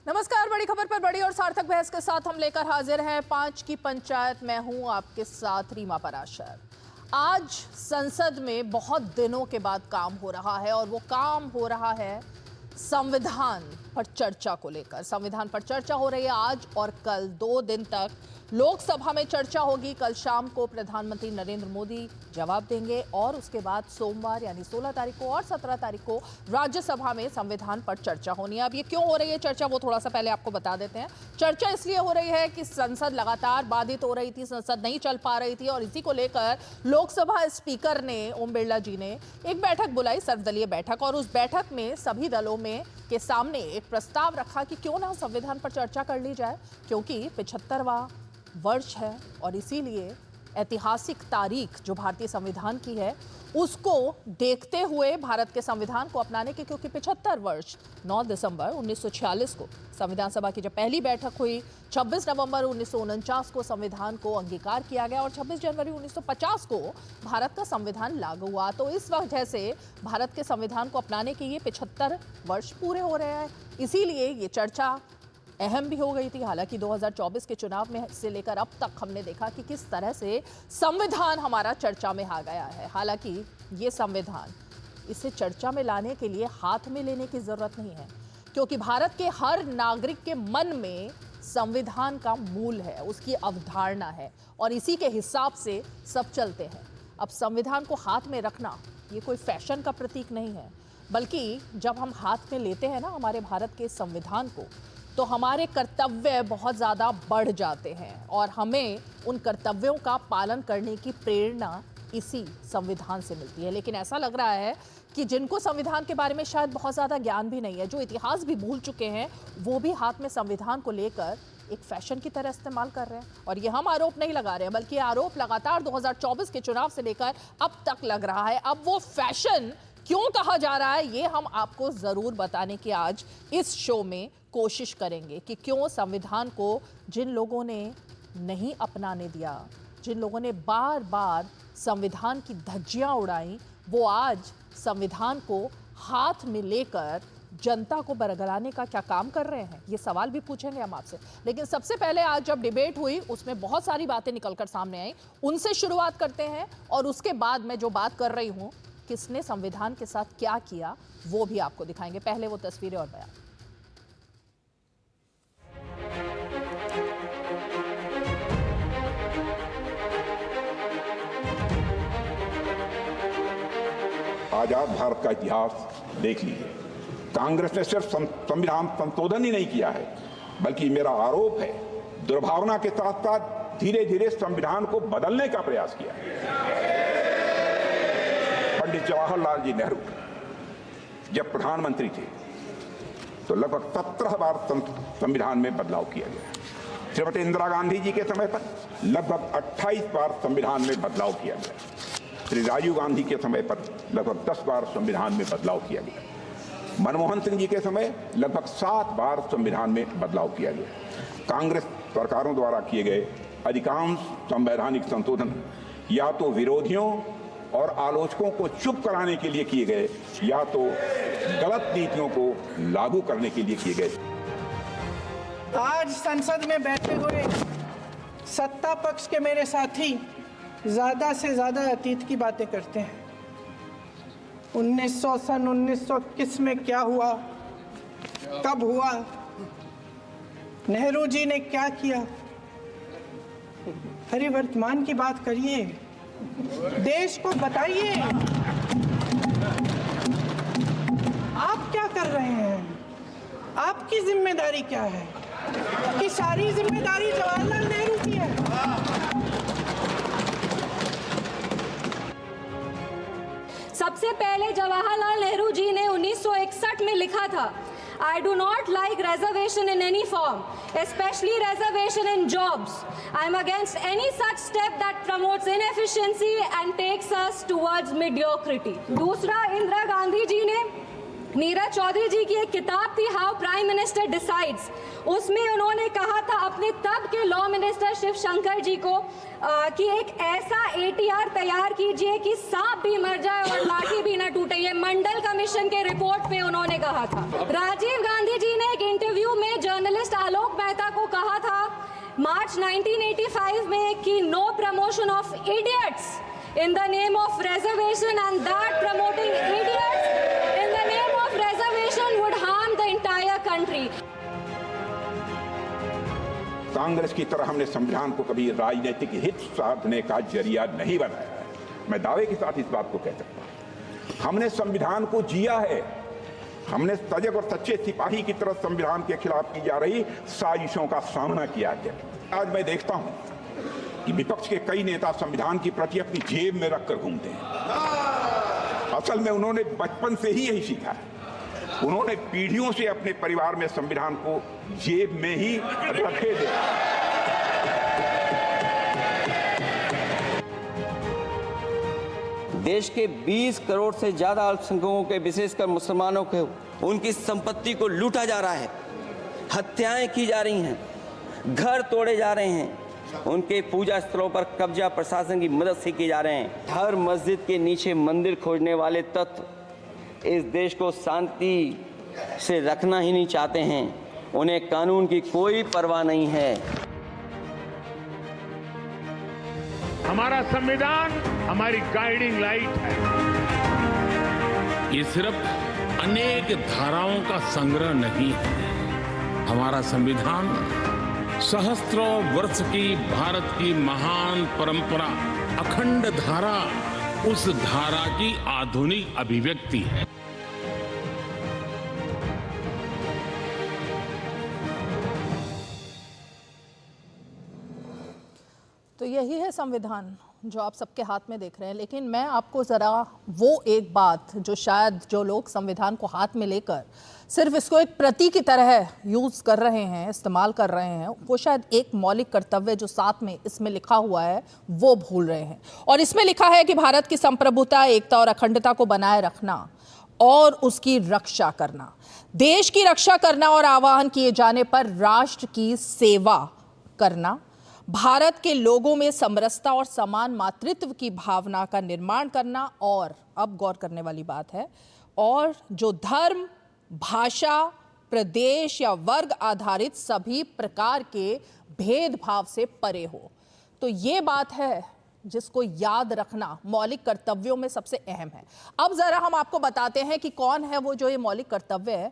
नमस्कार। बड़ी खबर पर बड़ी और सार्थक बहस के साथ हम लेकर हाजिर हैं 5 की पंचायत। मैं हूं आपके साथ रीमा पराशर। आज संसद में बहुत दिनों के बाद काम हो रहा है और वो काम हो रहा है संविधान पर चर्चा को लेकर। संविधान पर चर्चा हो रही है आज और कल 2 दिन तक लोकसभा में चर्चा होगी। कल शाम को प्रधानमंत्री नरेंद्र मोदी जवाब देंगे और उसके बाद सोमवार यानी 16 तारीख को और 17 तारीख को राज्यसभा में संविधान पर चर्चा होनी है। अब ये क्यों हो रही है चर्चा, वो थोड़ा सा पहले आपको बता देते हैं। चर्चा इसलिए हो रही है कि संसद लगातार बाधित हो रही थी, संसद नहीं चल पा रही थी और इसी को लेकर लोकसभा स्पीकर ने ओम बिरला जी ने एक बैठक बुलाई, सर्वदलीय बैठक, और उस बैठक में सभी दलों में के सामने एक प्रस्ताव रखा कि क्यों ना संविधान पर चर्चा कर ली जाए, क्योंकि 75वां वर्ष है और इसीलिए ऐतिहासिक तारीख जो भारतीय संविधान की है उसको देखते हुए भारत के संविधान को अपनाने के, क्योंकि 75 वर्ष 9 दिसंबर 1946 को संविधान सभा की जब पहली बैठक हुई, 26 नवंबर 1949 को संविधान को अंगीकार किया गया और 26 जनवरी 1950 को भारत का संविधान लागू हुआ। तो इस वजह से भारत के संविधान को अपनाने के ये 75 वर्ष पूरे हो रहे हैं, इसीलिए ये चर्चा अहम भी हो गई थी। हालांकि 2024 के चुनाव में से लेकर अब तक हमने देखा कि किस तरह से संविधान हमारा चर्चा में आ गया है। हालांकि ये संविधान, इसे चर्चा में लाने के लिए हाथ में लेने की जरूरत नहीं है, क्योंकि भारत के हर नागरिक के मन में संविधान का मूल है, उसकी अवधारणा है और इसी के हिसाब से सब चलते हैं। अब संविधान को हाथ में रखना ये कोई फैशन का प्रतीक नहीं है, बल्कि जब हम हाथ में लेते हैं ना हमारे भारत के संविधान को, तो हमारे कर्तव्य बहुत ज़्यादा बढ़ जाते हैं और हमें उन कर्तव्यों का पालन करने की प्रेरणा इसी संविधान से मिलती है। लेकिन ऐसा लग रहा है कि जिनको संविधान के बारे में शायद बहुत ज़्यादा ज्ञान भी नहीं है, जो इतिहास भी भूल चुके हैं, वो भी हाथ में संविधान को लेकर एक फैशन की तरह इस्तेमाल कर रहे हैं। और ये हम आरोप नहीं लगा रहे हैं, बल्कि आरोप लगातार 2024 के चुनाव से लेकर अब तक लग रहा है। अब वो फैशन क्यों कहा जा रहा है ये हम आपको ज़रूर बताने की आज इस शो में कोशिश करेंगे कि क्यों संविधान को जिन लोगों ने नहीं अपनाने दिया, जिन लोगों ने बार बार संविधान की धज्जियां उड़ाई, वो आज संविधान को हाथ में लेकर जनता को बरगलाने का क्या काम कर रहे हैं, ये सवाल भी पूछेंगे हम आपसे। लेकिन सबसे पहले आज जब डिबेट हुई उसमें बहुत सारी बातें निकलकर सामने आई, उनसे शुरुआत करते हैं और उसके बाद मैं जो बात कर रही हूँ किसने संविधान के साथ क्या किया वो भी आपको दिखाएंगे। पहले वो तस्वीरें और बयान। आजाद भारत का इतिहास देख लीजिए। कांग्रेस ने सिर्फ संविधान संशोधन ही नहीं किया है, बल्कि मेरा आरोप है दुर्भावना के साथ साथ धीरे धीरे संविधान को बदलने का प्रयास किया। पंडित जवाहरलाल जी नेहरू जब प्रधानमंत्री थे तो लगभग 17 बार संविधान में बदलाव किया गया। श्रीमती इंदिरा गांधी जी के समय पर लगभग 28 बार संविधान में बदलाव किया गया। श्री राजीव गांधी के समय पर लगभग 10 बार संविधान में बदलाव किया गया। मनमोहन सिंह जी के समय लगभग 7 बार संविधान में बदलाव किया गया। कांग्रेस सरकारों द्वारा किए गए अधिकांश संवैधानिक संशोधन या तो विरोधियों और आलोचकों को चुप कराने के लिए किए गए या तो गलत नीतियों को लागू करने के लिए किए गए। आज संसद में बैठे हुए सत्ता पक्ष के मेरे साथी ज्यादा से ज्यादा अतीत की बातें करते हैं। 1921 में क्या हुआ, कब हुआ, नेहरू जी ने क्या किया। अरे वर्तमान की बात करिए, देश को बताइए आप क्या कर रहे हैं, आपकी जिम्मेदारी क्या है। कि सारी जिम्मेदारी जवाहरलाल नेहरू की है। सबसे पहले जवाहरलाल नेहरू जी ने 1961 में लिखा था, I do not like reservation in any form, especially reservation in jobs. I am against any such step that promotes inefficiency and takes us towards mediocrity. दूसरा, इंदिरा गांधी जी ने नीरज चौधरी जी की एक किताब थी हाउ प्राइम मिनिस्टर डिसाइड्स, उसमें उन्होंने कहा था अपने तब के लॉ मिनिस्टर शिव शंकर जी को कि एक ऐसा ATR तैयार कीजिए कि सांप भी मर जाए और लाठी भी ना टूटे। ये मंडल कमीशन के रिपोर्ट पे उन्होंने कहा था। राजीव गांधी जी ने एक इंटरव्यू में मार्च 1985 में कि no promotion of idiots in the name of reservation and that promoting idiots in the name of reservation would harm the entire country. Congress की तरह हमने संविधान को कभी राजनीतिक हित साधने का जरिया नहीं बनाया है। मैं दावे के साथ इस बात को कह सकता हूं, हमने संविधान को जिया है। हमने सजग और सच्चे सिपाही की तरह संविधान के खिलाफ की जा रही साजिशों का सामना किया है। आज मैं देखता हूं कि विपक्ष के कई नेता संविधान की प्रति अपनी जेब में रखकर घूमते हैं। असल में उन्होंने बचपन से ही यही सीखा है। उन्होंने पीढ़ियों से अपने परिवार में संविधान को जेब में ही रखे थे। देश के 20 करोड़ से ज्यादा अल्पसंख्यकों के, विशेषकर मुसलमानों के, उनकी संपत्ति को लूटा जा रहा है, हत्याएं की जा रही हैं, घर तोड़े जा रहे हैं, उनके पूजा स्थलों पर कब्जा प्रशासन की मदद से किए जा रहे हैं। हर मस्जिद के नीचे मंदिर खोजने वाले तत्व इस देश को शांति से रखना ही नहीं चाहते हैं। उन्हें कानून की कोई परवाह नहीं है। हमारा संविधान हमारी गाइडिंग लाइट है। ये सिर्फ अनेक धाराओं का संग्रह नहीं है। हमारा संविधान सहस्त्रों वर्ष की भारत की महान परंपरा, अखंड धारा, उस धारा की आधुनिक अभिव्यक्ति है। तो यही है संविधान जो आप सबके हाथ में देख रहे हैं। लेकिन मैं आपको ज़रा वो एक बात जो शायद जो लोग संविधान को हाथ में लेकर सिर्फ इसको एक प्रति की तरह यूज़ कर रहे हैं, इस्तेमाल कर रहे हैं, वो शायद एक मौलिक कर्तव्य जो साथ में इसमें लिखा हुआ है वो भूल रहे हैं। और इसमें लिखा है कि भारत की संप्रभुता, एकता और अखंडता को बनाए रखना और उसकी रक्षा करना, देश की रक्षा करना और आह्वान किए जाने पर राष्ट्र की सेवा करना, भारत के लोगों में समरसता और समान मातृत्व की भावना का निर्माण करना, और अब गौर करने वाली बात है, और जो धर्म, भाषा, प्रदेश या वर्ग आधारित सभी प्रकार के भेदभाव से परे हो। तो ये बात है जिसको याद रखना मौलिक कर्तव्यों में सबसे अहम है। अब जरा हम आपको बताते हैं कि कौन है वो जो ये मौलिक कर्तव्य है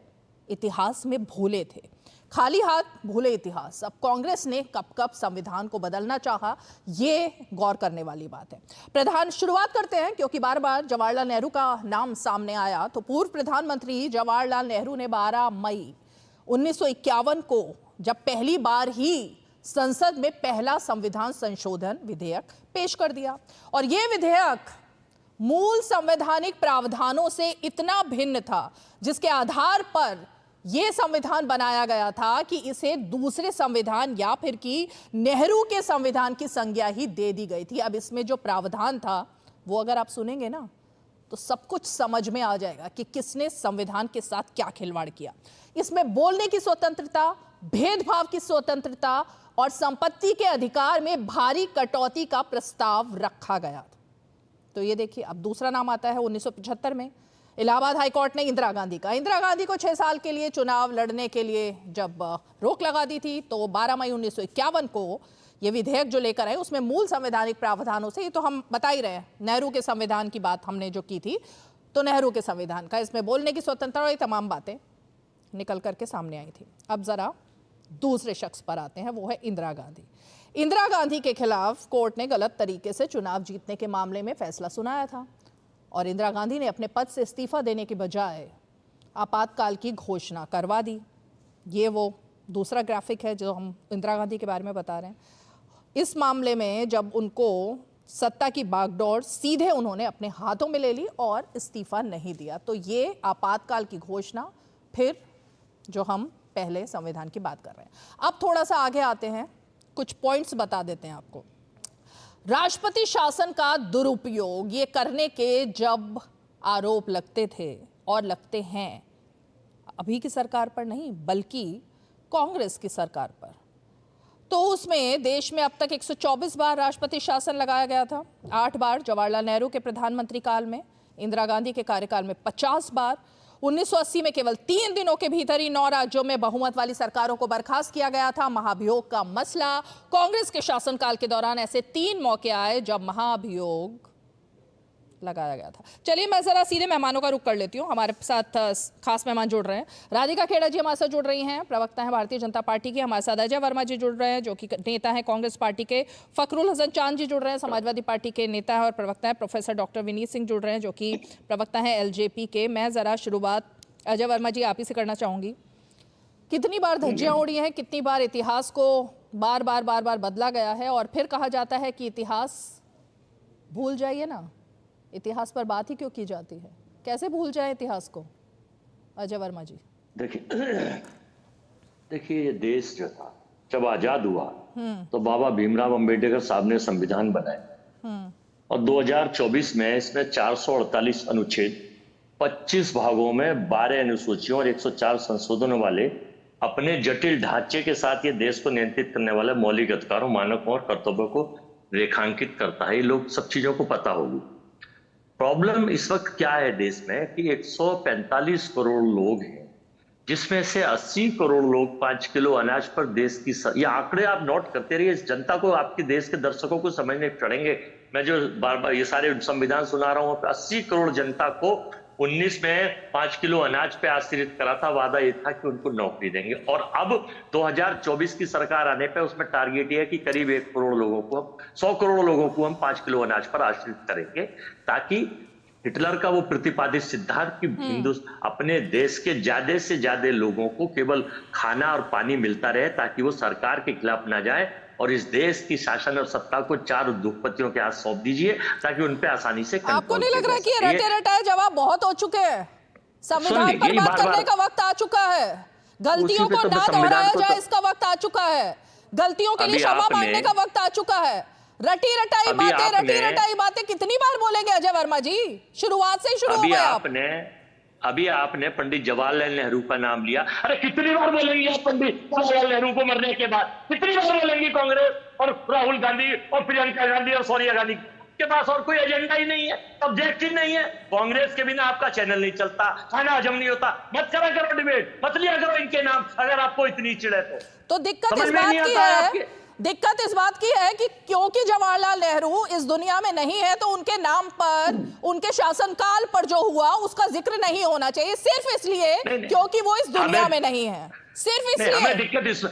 इतिहास में भूले थे। खाली हाथ भूले इतिहास। अब कांग्रेस ने कब कब संविधान को बदलना चाहा, ये गौर करने वाली बात है। शुरुआत करते हैं क्योंकि बार बार जवाहरलाल नेहरू का नाम सामने आया। तो पूर्व प्रधानमंत्री जवाहरलाल नेहरू ने 12 मई 1951 को जब पहली बार ही संसद में पहला संविधान संशोधन विधेयक पेश कर दिया, और यह विधेयक मूल संवैधानिक प्रावधानों से इतना भिन्न था जिसके आधार पर यह संविधान बनाया गया था कि इसे दूसरे संविधान या फिर कि नेहरू के संविधान की संज्ञा ही दे दी गई थी। अब इसमें जो प्रावधान था वो अगर आप सुनेंगे ना तो सब कुछ समझ में आ जाएगा कि किसने संविधान के साथ क्या खिलवाड़ किया। इसमें बोलने की स्वतंत्रता, भेदभाव की स्वतंत्रता और संपत्ति के अधिकार में भारी कटौती का प्रस्ताव रखा गया। तो ये देखिए, अब दूसरा नाम आता है 1975 में इलाहाबाद हाईकोर्ट ने इंदिरा गांधी को 6 साल के लिए चुनाव लड़ने के लिए जब रोक लगा दी थी, तो 12 मई 1951 को ये विधेयक जो लेकर आए उसमें मूल संवैधानिक प्रावधानों से, ये तो हम बता ही रहे हैं, नेहरू के संविधान की बात हमने जो की थी, तो नेहरू के संविधान का इसमें बोलने की स्वतंत्रता और ये तमाम बातें निकल करके सामने आई थी। अब जरा दूसरे शख्स पर आते हैं, वो है इंदिरा गांधी। इंदिरा गांधी के खिलाफ कोर्ट ने गलत तरीके से चुनाव जीतने के मामले में फैसला सुनाया था, और इंदिरा गांधी ने अपने पद से इस्तीफा देने के बजाय आपातकाल की घोषणा करवा दी। ये वो दूसरा ग्राफिक है जो हम इंदिरा गांधी के बारे में बता रहे हैं। इस मामले में जब उनको सत्ता की बागडोर सीधे उन्होंने अपने हाथों में ले ली और इस्तीफा नहीं दिया, तो ये आपातकाल की घोषणा, फिर जो हम पहले संविधान की बात कर रहे हैं। अब थोड़ा सा आगे आते हैं, कुछ पॉइंट्स बता देते हैं आपको। राष्ट्रपति शासन का दुरुपयोग ये करने के जब आरोप लगते थे और लगते हैं अभी की सरकार पर नहीं बल्कि कांग्रेस की सरकार पर, तो उसमें देश में अब तक 124 बार राष्ट्रपति शासन लगाया गया था। 8 बार जवाहरलाल नेहरू के प्रधानमंत्री काल में, इंदिरा गांधी के कार्यकाल में 50 बार, 1980 में केवल 3 दिनों के भीतर ही 9 राज्यों में बहुमत वाली सरकारों को बर्खास्त किया गया था। महाभियोग का मसला कांग्रेस के शासनकाल के दौरान ऐसे 3 मौके आए जब महाभियोग लगाया गया था। चलिए मैं जरा सीधे मेहमानों का रुख कर लेती हूँ। हमारे साथ खास मेहमान जुड़ रहे हैं। राधिका खेड़ा जी हमारे साथ जुड़ रही हैं, प्रवक्ता हैं भारतीय जनता पार्टी की। हमारे साथ अजय वर्मा जी जुड़ रहे हैं जो कि नेता हैं कांग्रेस पार्टी के। फखरुल हसन चांद जी जुड़ रहे हैं, समाजवादी पार्टी के नेता हैं और प्रवक्ता हैं। प्रोफेसर डॉक्टर विनीत सिंह जुड़ रहे हैं जो कि प्रवक्ता हैं एलजेपी के। मैं जरा शुरुआत अजय वर्मा जी आप ही से करना चाहूंगी। कितनी बार धज्जियां उड़ी हैं, कितनी बार इतिहास को बार बार बदला गया है और फिर कहा जाता है कि इतिहास भूल जाइए ना, इतिहास पर बात ही क्यों की जाती है? कैसे भूल जाए इतिहास को? अजय वर्मा जी। देखिए ये देश जो था जब आजाद हुआ तो बाबा भीमराव अंबेडकर साहब ने संविधान बनाया और 2024 में इसमें 448 अनुच्छेद, 25 भागों में 12 अनुसूचियों और 104 संशोधनों वाले अपने जटिल ढांचे के साथ ये देश को नियंत्रित करने वाले मौलिक अधिकारों, मानकों और कर्तव्यों को रेखांकित करता है। ये लोग सब चीजों को पता होगी। प्रॉब्लम इस वक्त क्या है देश में कि 145 करोड़ लोग हैं जिसमें से 80 करोड़ लोग 5 किलो अनाज पर देश की ये आंकड़े आप नोट करते रहिए। इस जनता को, आपके देश के दर्शकों को समझने पड़ेंगे। मैं जो बार बार ये सारे संविधान सुना रहा हूं, 80 करोड़ जनता को 19 में 5 किलो अनाज पे आश्रित करा था। वादा ये था कि उनको नौकरी देंगे और अब 2024 की सरकार आने पे उसमें टारगेट ये है कि करीब 1 करोड़ लोगों को, 100 करोड़ लोगों को हम 5 किलो अनाज पर आश्रित करेंगे, ताकि हिटलर का वो प्रतिपादित सिद्धांत कि अपने देश के ज्यादा से ज्यादा लोगों को केवल खाना और पानी मिलता रहे ताकि वो सरकार के खिलाफ ना जाए और इस देश की शासन और सत्ता को 4 उद्योगपतियों के हाथ सौंप दीजिए ताकि उन पे आसानी से आपको नहीं लग रहा है कि ये रटे रटाए जवाब बहुत हो चुके हैं? संविधान पर बात करने का वक्त आ चुका है, गलतियों को ना दोहराया जाए इसका वक्त आ चुका है, गलतियों के लिए क्षमा मांगने का वक्त आ चुका है। रटी रटाई बातें कितनी बार बोलेंगे अजय वर्मा जी? शुरुआत से ही शुरू हो गए आप। अभी आपने पंडित जवाहरलाल नेहरू का नाम लिया। अरे कितनी बार बोलेंगे आप पंडित जवाहरलाल नेहरू को मरने के बाद? कितनी बार बोलेंगी कांग्रेस और राहुल गांधी और प्रियंका गांधी और सोनिया गांधी के पास और कोई एजेंडा ही नहीं है, ऑब्जेक्टिव नहीं है। कांग्रेस के बिना आपका चैनल नहीं चलता, खाना हजम नहीं होता। मत करा करो डिबेट, मत लिया करो इनके नाम अगर आपको इतनी चिड़ है तो दिक्कत इस बात की है कि क्योंकि जवाहरलाल नेहरू इस दुनिया में नहीं है तो उनके नाम पर, उनके शासनकाल पर जो हुआ उसका जिक्र नहीं होना चाहिए, सिर्फ इसलिए क्योंकि वो इस दुनिया में नहीं है, सिर्फ इसलिए। हमें दिक्कत इस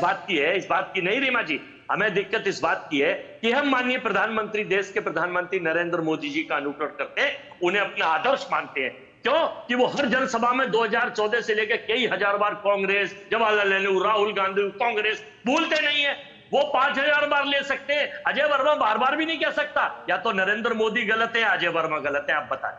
बात की है, इस बात की नहीं रीमा जी, हमें दिक्कत इस बात की है कि हम माननीय प्रधानमंत्री, देश के प्रधानमंत्री नरेंद्र मोदी जी का अनुकरण करते हैं, उन्हें अपना आदर्श मानते हैं। क्यों? कि वो हर जनसभा में 2014 से लेकर कई हजार बार कांग्रेस, जवाहरलाल नेहरू, राहुल गांधी, कांग्रेस भूलते नहीं है। वो 5000 बार ले सकते हैं, अजय वर्मा बार बार भी नहीं कह सकता। या तो नरेंद्र मोदी गलत है, अजय वर्मा गलत है, आप बताएं।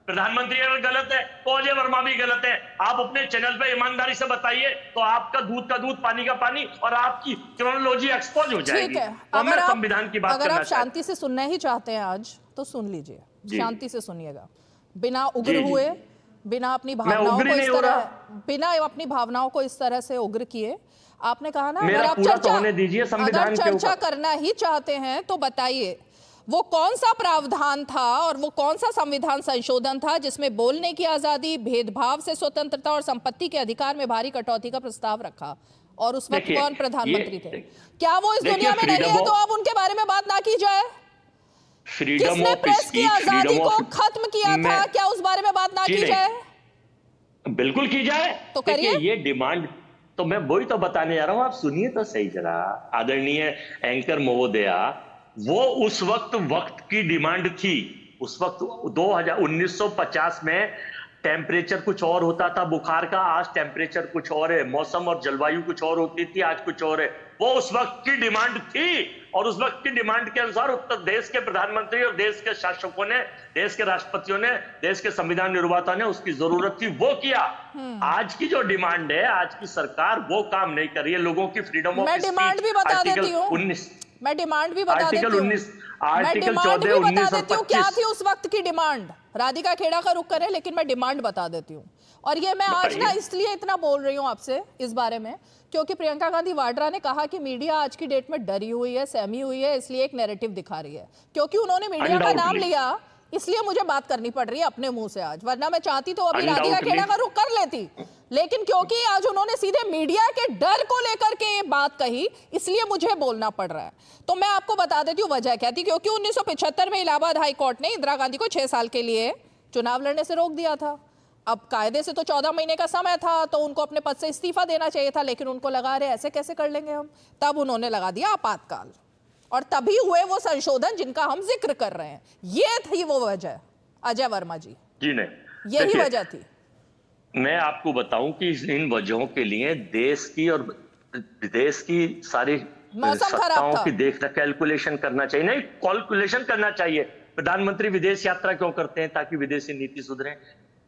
प्रधानमंत्री अगर गलत है तो अजय वर्मा भी गलत है। आप अपने चैनल पे ईमानदारी से बताइए तो आपका दूध का दूध, पानी का पानी और आपकी क्रोनोलॉजी एक्सपोज हो जाएगी। ठीक है, अगर संविधान की बात अगर आप शांति से सुनना ही चाहते हैं आज तो सुन लीजिए, शांति से सुनिएगा, बिना उग्र हुए, बिना अपनी भावनाओं को इस तरह से उग्र किए। आपने कहा ना अगर आप चर्चा करना ही चाहते हैं तो बताइए वो कौन सा प्रावधान था और वो कौन सा संविधान संशोधन था जिसमें बोलने की आजादी, भेदभाव से स्वतंत्रता और संपत्ति के अधिकार में भारी कटौती का प्रस्ताव रखा, और उस वक्त कौन प्रधानमंत्री थे? क्या वो इस दुनिया में नहीं है तो अब उनके बारे में बात ना की जाए? किसने प्रेस की आजादी को खत्म किया था, क्या उस बारे में बात ना की जाए? बिल्कुल की जाए। तो करिए। ये डिमांड तो मैं वही तो बताने जा रहा हूं, आप सुनिए तो सही जरा। आदरणीय एंकर महोदया, वो उस वक्त की डिमांड थी। उस वक्त 1950 में टेम्परेचर कुछ और होता था बुखार का, आज टेम्परेचर कुछ और है, मौसम और जलवायु कुछ और होती थी, आज कुछ और है। वो उस वक्त की डिमांड थी और उस वक्त की डिमांड के अनुसार उत्तर देश के प्रधानमंत्री और देश के शासकों ने, देश के राष्ट्रपतियों ने, देश के संविधान निर्माता ने उसकी जरूरत थी वो किया। आज की जो डिमांड है, आज की सरकार वो काम नहीं कर रही है। लोगों की फ्रीडम ऑफ स्पीच, मैं डिमांड भी बता देती हूँ, क्या थी उस वक्त की डिमांड। राधिका खेड़ा का रुख करें, लेकिन मैं डिमांड बता देती हूँ। और ये मैं आज ना इसलिए इतना बोल रही हूँ आपसे इस बारे में क्योंकि प्रियंका गांधी वाड्रा ने कहा कि मीडिया आज की डेट में डरी हुई है, सहमी हुई है, इसलिए एक नैरेटिव दिखा रही है। क्योंकि उन्होंने मीडिया का नाम लिया इसलिए मुझे बात करनी पड़ रही है अपने मुंह से आज, वरना मैं चाहती तो अभी राधिका Undoubtedly. खेड़ा का रुख कर लेती, लेकिन क्योंकि आज उन्होंने सीधे मीडिया के डर को लेकर के ये बात कही, इसलिए मुझे बोलना पड़ रहा है। तो मैं आपको बता देती हूँ वजह क्या थी। क्योंकि 1975 में इलाहाबाद हाई कोर्ट ने इंदिरा गांधी को 6 साल के लिए चुनाव लड़ने से रोक दिया था। अब कायदे से तो 14 महीने का समय था, तो उनको अपने पद से इस्तीफा देना चाहिए था, लेकिन उनको लगा रहे ऐसे कैसे कर लेंगे हम, तब उन्होंने लगा दिया आपातकाल, और तभी हुए वो संशोधन जिनका हम जिक्र कर रहे हैं। ये थी वो वजह, अजय वर्मा जी, जी नहीं, यही देखिए, वजह थी। मैं आपको बताऊं कि इन वजहों के लिए देश की और विदेश की सारी मौसम खराब सत्ताओं था। की देखना, कैलकुलेशन करना चाहिए, नहीं कैलकुलेशन करना चाहिए। प्रधानमंत्री विदेश यात्रा क्यों करते हैं? ताकि विदेशी नीति सुधरे।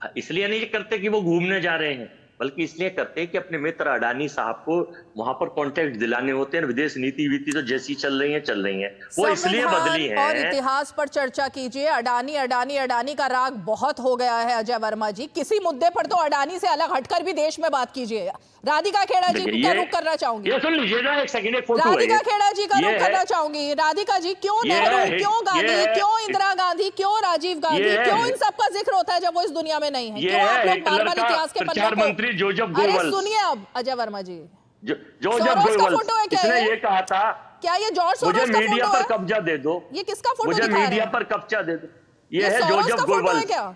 इसलिए नहीं करते कि वो घूमने जा रहे हैं, बल्कि इसलिए करते हैं कि अपने मित्र अडानी साहब को वहां पर कॉन्टेक्ट दिलाने होते हैं। विदेश नीति तो जैसी चल रही है वो इसलिए बदली है। और इतिहास पर चर्चा कीजिए। अडानी अडानी अडानी का राग बहुत हो गया है अजय वर्मा जी। किसी मुद्दे पर तो अडानी से अलग हटकर भी देश में बात कीजिए। राधिका खेड़ा जी का रुख करना चाहूंगी। ये सुन लीजिए ना, एक सेकंड, एक फोटो राधिका खेड़ा जी का रुख करना चाहूंगी। राधिका जी, क्यों नेहरू, क्यों गांधी, क्यों इंदिरा गांधी, क्यों राजीव गांधी, क्यों इन सबका जिक्र होता है जब वो इस दुनिया में नहीं है? क्यों आप लोग बार बार इतिहास के पन्नों को? मंत्री जोसेफ गोयबल्स, सुनिए अब अजय वर्मा जी, जोसेफ गोयबल्स, इसने ये कहा था, क्या ये जॉर्ज सोरोस का फोटो है? मीडिया पर कब्जा दे दो। ये किसका फोटो मुझे दिखा रहे हैं? मीडिया पर कब्जा दे दो। ये है सोरोस जोसेफ का फोटो है गोयबल्स। क्या?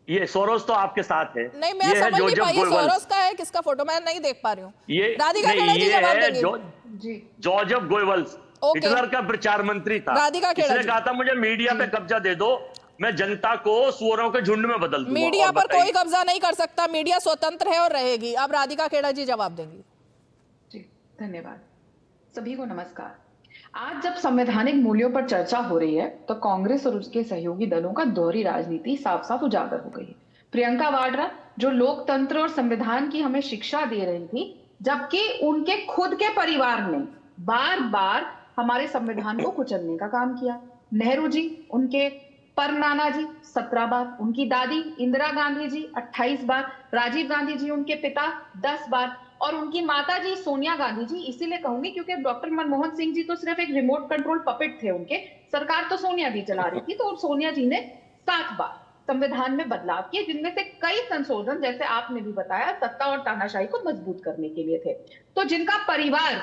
ये सोरोस तो आपके साथ है। नहीं, मैं समझ नहीं पाई सोरोस का है किसका फोटो, मैं नहीं देख पा रही हूँ। ये राधिका खेड़ा जी जवाब देंगे। जोसेफ गोयबल्स हिटलर का प्रचार मंत्री था। राधिका खेड़ा इसने कहा था मुझे मीडिया पे कब्जा दे दो, मैं जनता को सुअरों के झुंड में बदल दूंगा। मीडिया पर कोई कब्जा नहीं कर सकता, मीडिया स्वतंत्र है और रहेगी। अब राधिका खेड़ा जी जवाब देंगी। जी धन्यवाद। सभी को नमस्कार। आज जब संवैधानिक मूल्यों पर चर्चा हो रही है तो कांग्रेस और उसके सहयोगी दलों का दोहरी राजनीति साफ साफ उजागर हो गई है। प्रियंका वाड्रा जो लोकतंत्र और संविधान की हमें शिक्षा दे रही थी, जबकि उनके खुद के परिवार ने बार बार हमारे संविधान को कुचलने का काम किया। नेहरू जी, उनके परनाना जी 17 बार, उनकी दादी इंदिरा गांधी जी 28 बार, राजीव गांधी जी उनके पिता 10 बार, और उनकी माता जी सोनिया गांधी जी, इसीलिए कहूंगी क्योंकि डॉक्टर मनमोहन सिंह जी तो सिर्फ एक रिमोट कंट्रोल पपेट थे, उनके सरकार तो सोनिया जी चला रही थी, तो सोनिया जी ने 7 बार संविधान में बदलाव किए, जिनमें से कई संशोधन, जैसे आपने भी बताया, सत्ता और तानाशाही को मजबूत करने के लिए थे। तो जिनका परिवार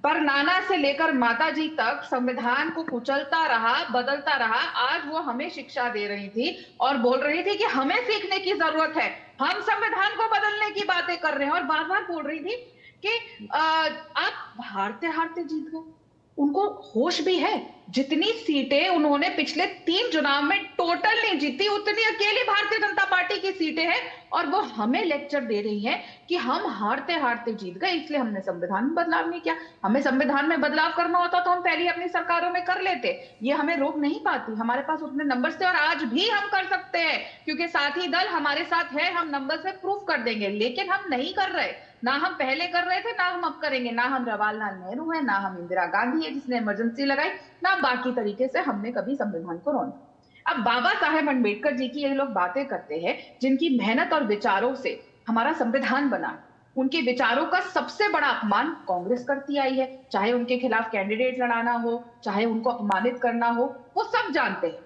परनाना से लेकर माता जी तक संविधान को कुचलता रहा, बदलता रहा, आज वो हमें शिक्षा दे रही थी और बोल रही थी कि हमें सीखने की जरूरत है, हम संविधान को बदलने की बातें कर रहे हैं, और बार बार बोल रही थी कि आप हारते हारते जीत गए। उनको होश भी है, जितनी सीटें उन्होंने पिछले 3 चुनाव में टोटल नहीं जीती, उतनी अकेली भारतीय जनता पार्टी की सीटें हैं, और वो हमें लेक्चर दे रही है कि हम हारते हारते जीत गए, इसलिए हमने संविधान में बदलाव नहीं किया। हमें संविधान में बदलाव करना होता तो हम पहले अपनी सरकारों में कर लेते, ये हमें रोक नहीं पाती, हमारे पास उतने नंबर्स थे, और आज भी हम कर सकते हैं क्योंकि साथी दल हमारे साथ है, हम नंबर से प्रूफ कर देंगे। लेकिन हम नहीं कर रहे, ना हम पहले कर रहे थे, ना हम अब करेंगे। ना हम जवाहरलाल नेहरू है, ना हम इंदिरा गांधी है जिसने इमरजेंसी लगाई, ना बाकी तरीके से हमने कभी संविधान को रौंदा। अब बाबा साहेब अम्बेडकर जी की ये लोग बातें करते हैं, जिनकी मेहनत और विचारों से हमारा संविधान बना, उनके विचारों का सबसे बड़ा अपमान कांग्रेस करती आई है। चाहे उनके खिलाफ कैंडिडेट लड़ाना हो, चाहे उनको अपमानित करना हो, वो सब जानते हैं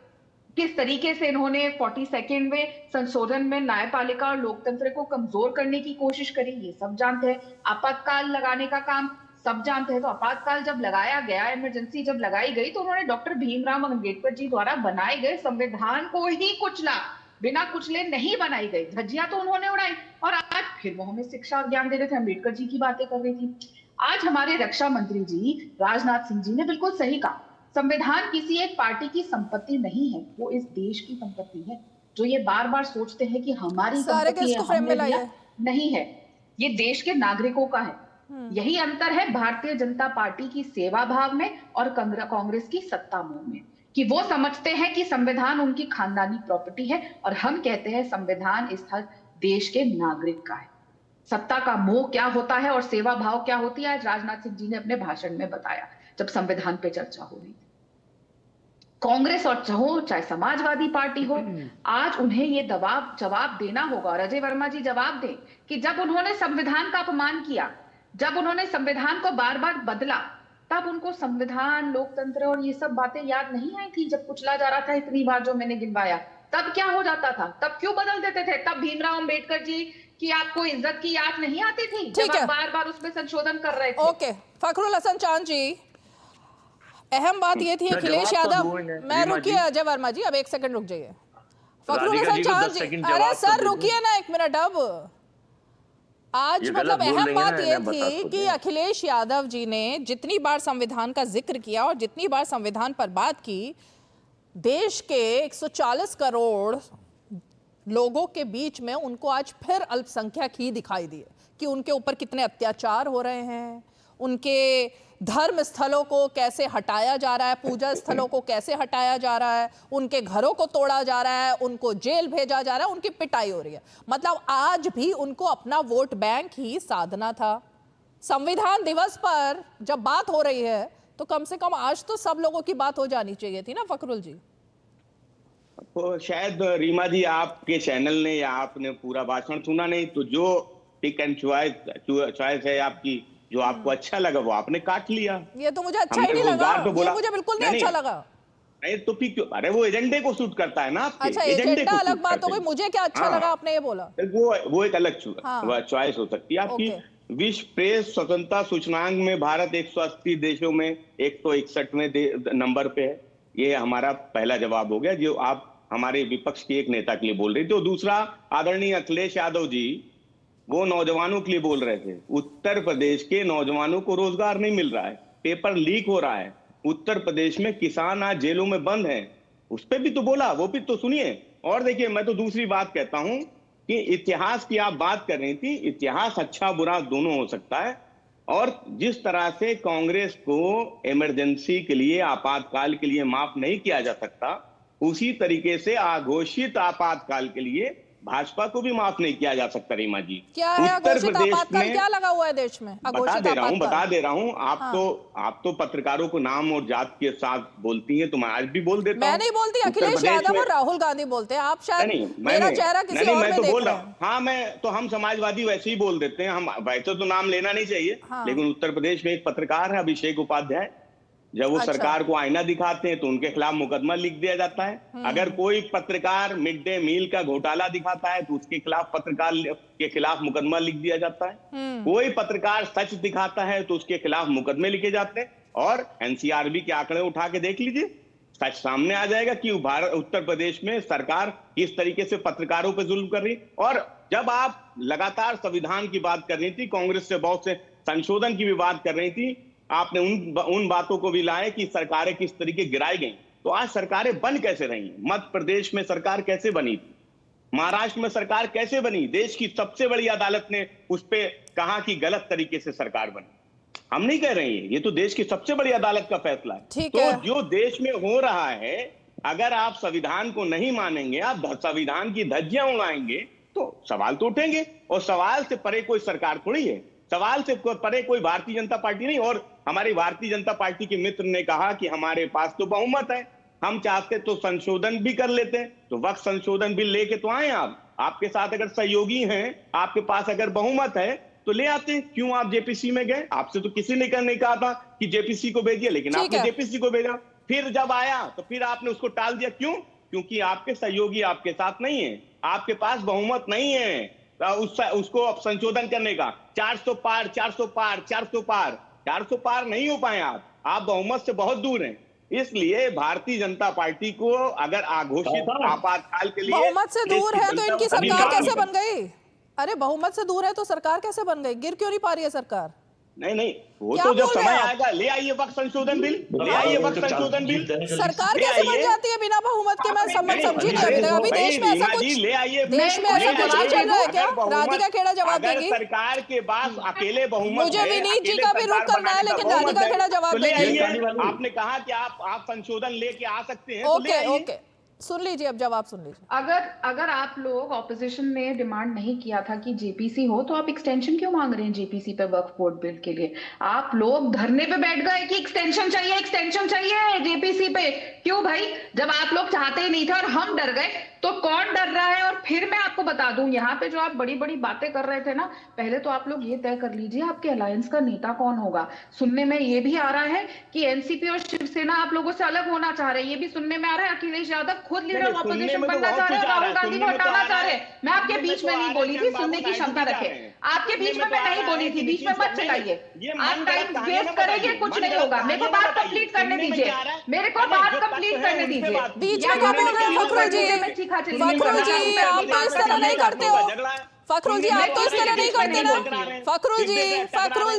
किस तरीके से इन्होंने 42वें संशोधन में न्यायपालिका और लोकतंत्र को कमजोर करने की कोशिश करी, ये सब जानते हैं। आपातकाल लगाने का काम सब जानते हैं। तो आपातकाल जब लगाया गया, इमरजेंसी जब लगाई गई, तो उन्होंने डॉक्टर भीमराव अम्बेडकर जी द्वारा बनाए गए संविधान को ही कुचला, बिना कुचले नहीं बनाई गई। धज्जियां तो उन्होंने उड़ाई, और आज फिर वो हमें शिक्षा ज्ञान दे रहे थे, अम्बेडकर जी की बातें कर रही थी। आज हमारे रक्षा मंत्री जी राजनाथ सिंह जी ने बिल्कुल सही कहा, संविधान किसी एक पार्टी की संपत्ति नहीं है, वो इस देश की संपत्ति है। जो ये बार बार सोचते हैं कि हमारी संपत्ति है, हमने दिया, नहीं है, ये देश के नागरिकों का है। यही अंतर है भारतीय जनता पार्टी की सेवा भाव में और कांग्रेस की सत्ता मोह में, कि वो समझते हैं कि संविधान उनकी खानदानी प्रॉपर्टी है, और हम कहते हैं संविधान इस देश के नागरिक का है। सत्ता का मोह क्या होता है और सेवा भाव क्या होती है, आज राजनाथ सिंह जी ने अपने भाषण में बताया जब संविधान पे चर्चा हो रही थी। कांग्रेस और चाहे समाजवादी पार्टी हो, आज उन्हें ये जवाब देना होगा, और अजय वर्मा जी जवाब दें कि जब उन्होंने संविधान का अपमान किया, जब उन्होंने संविधान को बार बार बदला, तब उनको संविधान, लोकतंत्र और ये सब बातें याद नहीं आई थी जब कुचला जा रहा था इतनी बार जो मैंने गिनवाया? तब क्या हो जाता था? तब क्यों बदल देते थे? तब भीमराव अंबेडकर जी की आपको इज्जत की याद नहीं आती थी जब आप बार बार उसमें संशोधन कर रहे थे? ओके, फखरुल हसन चांद जी, अहम बात ये थी अखिलेश यादव, मैं रुकिए अजय वर्मा जी, अब 1 सेकंड रुक जाइए। फखरुल हसन चांद जी, अरे सर रुकिए ना 1 मिनट। अब आज मतलब अहम बात ये थी कि अखिलेश यादव जी ने जितनी बार संविधान का जिक्र किया और जितनी बार संविधान पर बात की, देश के 140 करोड़ लोगों के बीच में उनको आज फिर अल्पसंख्यक ही दिखाई दिए कि उनके ऊपर कितने अत्याचार हो रहे हैं, उनके धर्म स्थलों को कैसे हटाया जा रहा है, पूजा स्थलों को कैसे हटाया जा रहा है, उनके घरों को तोड़ा जा रहा है, उनको जेल भेजा जा रहा है, उनकी पिटाई हो रही है। मतलब आज भी उनको अपना वोट बैंक ही साधना था। संविधान दिवस पर जब बात हो रही है तो कम से कम आज तो सब लोगों की बात हो जानी चाहिए थी ना फखरुल जी? तो शायद रीमा जी आपके चैनल ने या आपने पूरा भाषण सुना नहीं, तो जो पिक एंड चॉइस है आपकी, जो आपको अच्छा लगा वो आपने काट लिया। ये तो मुझे अच्छा ही नहीं लगा, ये मुझे बिल्कुल नहीं अच्छा लगा। नहीं तो फिर क्यों? अरे वो एजेंडे को सूट करता है ना आपके। अच्छा, एजेंडा अलग बात हो गई, मुझे क्या अच्छा लगा आपने ये बोला, वो एक अलग चॉइस हो सकती है आपकी। विश्व प्रेस स्वतंत्रता सूचकांक में भारत 180 देशों में 161वें नंबर पे है। ये हमारा पहला जवाब हो गया जो आप हमारे विपक्ष के एक नेता के लिए बोल रही थी। तो दूसरा, आदरणीय अखिलेश यादव जी वो नौजवानों के लिए बोल रहे थे। उत्तर प्रदेश के नौजवानों को रोजगार नहीं मिल रहा है, पेपर लीक हो रहा है, उत्तर प्रदेश में किसान आज जेलों में बंद हैं, उस पर भी तो बोला, वो भी तो सुनिए। और देखिए, मैं तो दूसरी बात कहता हूं कि इतिहास की आप बात कर रही थी, इतिहास अच्छा बुरा दोनों हो सकता है। और जिस तरह से कांग्रेस को इमरजेंसी के लिए, आपातकाल के लिए माफ नहीं किया जा सकता, उसी तरीके से अघोषित आपातकाल के लिए भाजपा को भी माफ नहीं किया जा सकता। रीमा जी, क्या है अघोषित आपातकाल? क्या लगा हुआ है देश में? बता दे रहा हूँ। आप तो पत्रकारों को नाम और जात के साथ बोलती हैं, तो मैं आज भी बोल देता हूँ। मैं नहीं बोलती, अखिलेश यादव और राहुल गांधी बोलते हैं। आप शायद मेरा चेहरा किसी और में देख रहे हैं। हाँ, मैं तो, हम समाजवादी वैसे ही बोल देते हैं, हम वैसे तो नाम लेना नहीं चाहिए। लेकिन उत्तर प्रदेश में एक पत्रकार है अभिषेक उपाध्याय, जब वो सरकार को आईना दिखाते हैं तो उनके खिलाफ मुकदमा लिख दिया जाता है। अगर कोई पत्रकार मिड डे मील का घोटाला दिखाता है तो उसके खिलाफ, पत्रकार के खिलाफ मुकदमा लिख दिया जाता है। कोई पत्रकार सच दिखाता है तो उसके खिलाफ मुकदमे लिखे जाते हैं। और एनसीआरबी के आंकड़े उठा के देख लीजिए, सच सामने आ जाएगा कि उत्तर प्रदेश में सरकार किस तरीके से पत्रकारों पर जुल्म कर रही। और जब आप लगातार संविधान की बात कर रही थी, कांग्रेस से बहुत से संशोधन की भी बात कर रही थी, आपने उन बातों को भी लाए कि सरकारें किस तरीके गिराई गई। तो आज सरकारें बन कैसे रही? मध्य प्रदेश में सरकार कैसे बनी थी? महाराष्ट्र में सरकार कैसे बनी? देश की सबसे बड़ी अदालत ने उस पर कहा कि गलत तरीके से सरकार बनी। हम नहीं कह रहे हैं, ये तो देश की सबसे बड़ी अदालत का फैसला है। तो जो देश में हो रहा है, अगर आप संविधान को नहीं मानेंगे, आप संविधान की धज्जियां उड़ाएंगे, तो सवाल तो उठेंगे। और सवाल से परे कोई सरकार थोड़ी है, सवाल से परे कोई भारतीय जनता पार्टी नहीं। और हमारी भारतीय जनता पार्टी के मित्र ने कहा कि हमारे पास तो बहुमत है, हम चाहते तो संशोधन भी कर लेते हैं। तो वक्त संशोधन बिल लेके तो आए आप, आपके साथ अगर सहयोगी हैं, आपके पास अगर बहुमत है तो ले आते। क्यों आप जेपीसी में गए? आपसे तो किसी ने नहीं कहा था कि जेपीसी को भेजिए, लेकिन आपने जेपीसी को भेजा। फिर जब आया तो फिर आपने उसको टाल दिया। क्यों? क्योंकि आपके सहयोगी आपके साथ नहीं है, आपके पास बहुमत नहीं है उसको अब संशोधन करने का। 400 पार 400 पार 400 पार 400 पार नहीं हो पाए आप बहुमत से बहुत दूर हैं। इसलिए भारतीय जनता पार्टी को अगर अघोषित आपातकाल के लिए बहुमत से दूर है तो इनकी सरकार कैसे बन गई? अरे बहुमत से दूर है तो सरकार कैसे बन गई? गिर क्यों नहीं पा रही है सरकार? नहीं, वो तो जब समय आएगा ले आइए वक्त संशोधन बिल, ले आइए वक्त संशोधन बिल। सरकार कैसे बन जाती है बिना बहुमत के? मैं समझी नहीं अभी देश में ऐसा कुछ, ले आइए देश में ऐसा कुछ नहीं चल रहा है क्या? राधिका खेड़ा जवाब देगी। सरकार के पास अकेले बहुमत, मुझे विनीत जी का भी रुख करना है, लेकिन राधिका खेड़ा जवाब देगी। आपने कहा कि आप संशोधन लेके आ सकते हैं। ओके, सुन लीजिए, अब जवाब सुन लीजिए। अगर आप लोग ऑपोजिशन ने डिमांड नहीं किया था कि जेपीसी हो, तो आप एक्सटेंशन क्यों मांग रहे हैं जेपीसी पे, वक्फ बोर्ड बिल के लिए? आप लोग धरने पे बैठ गए कि एक्सटेंशन चाहिए जेपीसी पे। क्यों भाई? जब आप लोग चाहते ही नहीं थे और हम डर गए, तो कौन डर रहा है? और फिर मैं आपको बता दूं, यहाँ पे जो आप बड़ी बड़ी बातें कर रहे थे ना, पहले तो आप लोग ये तय कर लीजिए आपके अलायंस का नेता कौन होगा। सुनने में ये भी आ रहा है कि एनसीपी और शिवसेना आप लोगों से अलग होना चाह रहे हैं। ये भी सुनने में आ रहा है अखिलेश यादव खुद लीडर ऑफ ऑपोजिशन बनना चाह रहे हैं, राहुल गांधी को हटाना चाह रहे हैं। मैं आपके बीच में नहीं बोली थी, सुनने की क्षमता रखे। आपके बीच में मैं नहीं बोली थी, बीच में मत चलाइए। आप टाइम वेस्ट करेंगे, कुछ नहीं होगा। मेरे को बात कंप्लीट करने दीजिए, मेरे को बात कंप्लीट करने दीजिए। बीच में क्या बोल रहे हैं फखरुल जी? फखरुल जी आप तो इस तरह नहीं करते हो। फखरुल जी आप तो इस तरह नहीं करते ना। फखरुल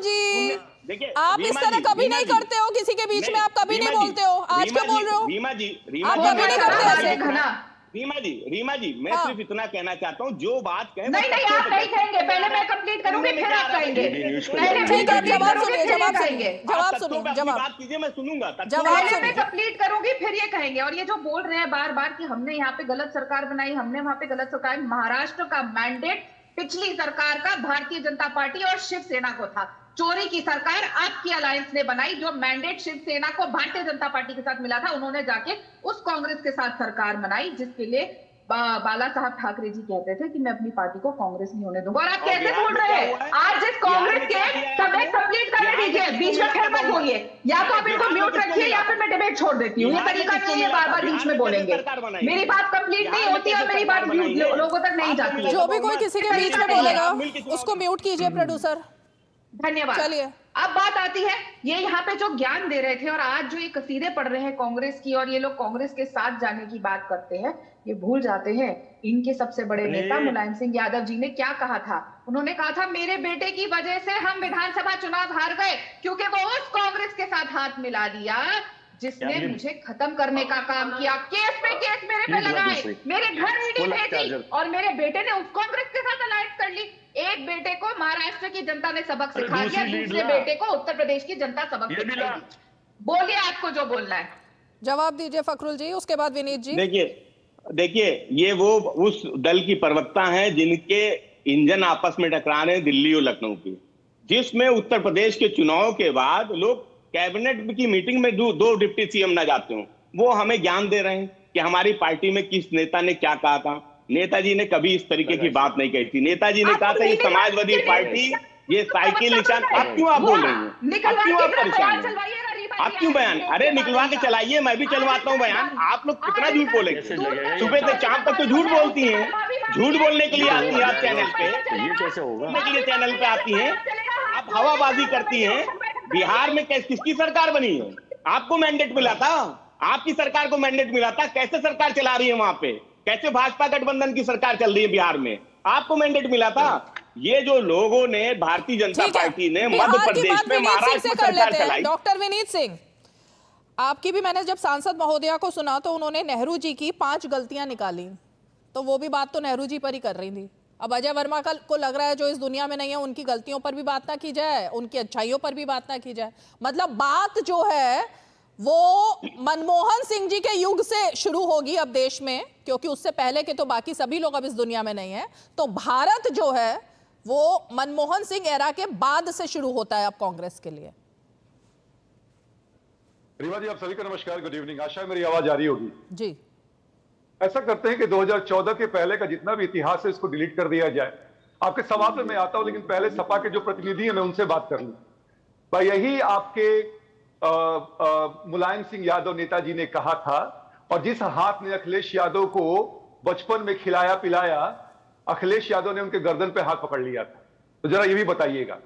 जी आप इस तरह कभी नहीं करते हो, किसी के बीच में आप कभी नहीं बोलते हो। आज क्यों बोल रहे हो? आप कभी नहीं करते ऐसे। रीमा जी मैं सिर्फ इतना कहना चाहता हूँ, जो बात कहें नहीं आप नहीं कहेंगे, पहले मैं कंप्लीट करूंगी फिर आप कहेंगे। ठीक है, जवाब सुनिए, बात कीजिए, मैं सुनूंगा। पहले मैं कंप्लीट करूंगी फिर ये कहेंगे। और ये जो बोल रहे हैं बार बार कि हमने यहाँ पे गलत सरकार बनाई, हमने वहां पे गलत सरकार, महाराष्ट्र का मैंडेट पिछली सरकार का भारतीय जनता पार्टी और शिवसेना को था। चोरी की सरकार आपकी अलायंस ने बनाई। जो मैंडेट शिवसेना को भारतीय जनता पार्टी के साथ मिला था, उन्होंने जाके उस कांग्रेस के साथ सरकार बनाई, जिसके लिए बाला साहब ठाकरे जी कहते थे कि मैं अपनी पार्टी को कांग्रेस नहीं होने दूंगा। और आप कैसे बोल रहे हैं? आज जिस कांग्रेस के समय कंप्लीट करने दीजिए, बीच में फिर मत बोलिए। या तो आप इनको म्यूट रखिए या फिर मैं डिबेट छोड़ देती हूँ। ये तरीका नहीं है बार बार बीच में बोलेंगे। मेरी बात कंप्लीट नहीं होती और मेरी बात लोगों तक नहीं जाती। जो भी कोई किसी के बीच में बोलेगा उसको म्यूट कीजिए प्रोड्यूसर। धन्यवाद। चलिए अब बात आती है, ये यहाँ पे जो ज्ञान दे रहे थे और आज जो ये कसीदे पढ़ रहे हैं कांग्रेस की, और ये लोग कांग्रेस के साथ जाने की बात करते हैं, ये भूल जाते हैं इनके सबसे बड़े नेता मुलायम सिंह यादव जी ने क्या कहा था। उन्होंने कहा था मेरे बेटे की वजह से हम विधानसभा चुनाव हार गए, क्योंकि वो उस कांग्रेस के साथ हाथ मिला दिया जिसने मुझे खत्म करने का काम किया। केस पे केस मेरे पे लगाए, मेरे घर ईडी भेजी और मेरे बेटे ने उस कांग्रेस के साथ अलायंस कर ली। एक बेटे को महाराष्ट्र की जनता ने सबक सिखा दिया, दूसरे बेटे को उत्तर प्रदेश की जनता सबक सिखाएगी। बोलिए आपको जो बोलना है। जवाब दीजिए फखरुल जी, उसके बाद विनीत जी। देखिए ये वो उस दल की प्रवक्ता हैं जिनके इंजन आपस में टकरा रहे हैं दिल्ली और लखनऊ की, जिसमें उत्तर प्रदेश के चुनाव के बाद लोग कैबिनेट की मीटिंग में दो डिप्टी सीएम ना जाते हो, वो हमें ज्ञान दे रहे हैं कि हमारी पार्टी में किस नेता ने क्या कहा था। नेताजी ने कभी इस तरीके की बात नहीं कही थी। नेताजी ने कहा था कि समाजवादी पार्टी ये साइकिल निशान। आप क्यों आप बोल रही हैं? आप क्यों आप परेशान हैं? आप क्यों बयान? अरे निकलवा के चलाइए, मैं भी चलवाता हूँ बयान। आप लोग कितना झूठ बोलेंगे? सुबह से शाम तक तो झूठ बोलती हैं, झूठ बोलने के लिए आती है आप चैनल पे, ये कैसे होगा? के लिए चैनल पे आती हैं, आप हवाबाजी करती हैं। बिहार में किसकी सरकार बनी है? आपको मैंडेट मिला था, आपकी सरकार को मैंडेट मिला था। कैसे सरकार चला रही है वहां पे? कैसे भाजपा गठबंधन की सरकार चल रही है बिहार में? आपको मैंडेट मिला था। ये जो लोगों ने भारतीय जनता पार्टी ने मध्य प्रदेश में महाराष्ट्र में सरकार चलाई। डॉक्टर विनीत सिंह, आपकी भी मैंने जब सांसद महोदया को सुना तो उन्होंने नेहरू जी की 5 गलतियां निकाली, तो वो भी बात तो नेहरू जी पर ही कर रही थी। अब अजय वर्मा को लग रहा है जो इस दुनिया में नहीं है उनकी गलतियों पर भी बात ना की जाए, उनकी अच्छाइयों पर भी बात ना की जाए। मतलब बात जो है वो मनमोहन सिंह जी के युग से शुरू होगी अब देश में, क्योंकि उससे पहले के तो बाकी सभी लोग अब इस दुनिया में नहीं है। तो भारत जो है वो मनमोहन सिंह एरा के बाद से शुरू होता है अब कांग्रेस के लिए। रीमा जी आप सभी को नमस्कार, गुड इवनिंग। आशा है मेरी आवाज आ रही होगी जी। ऐसा करते हैं कि 2014 के पहले का जितना भी इतिहास है इसको डिलीट कर दिया जाए। आपके सवाल पे मैं आता हूं, लेकिन पहले सपा के जो प्रतिनिधि हैं मैं उनसे बात कर लूं। भाई यही आपके मुलायम सिंह यादव नेताजी ने कहा था, और जिस हाथ ने अखिलेश यादव को बचपन में खिलाया पिलाया, अखिलेश यादव ने उनके गर्दन पे हाथ पकड़ लिया था। तो जरा ये भी बताइएगा।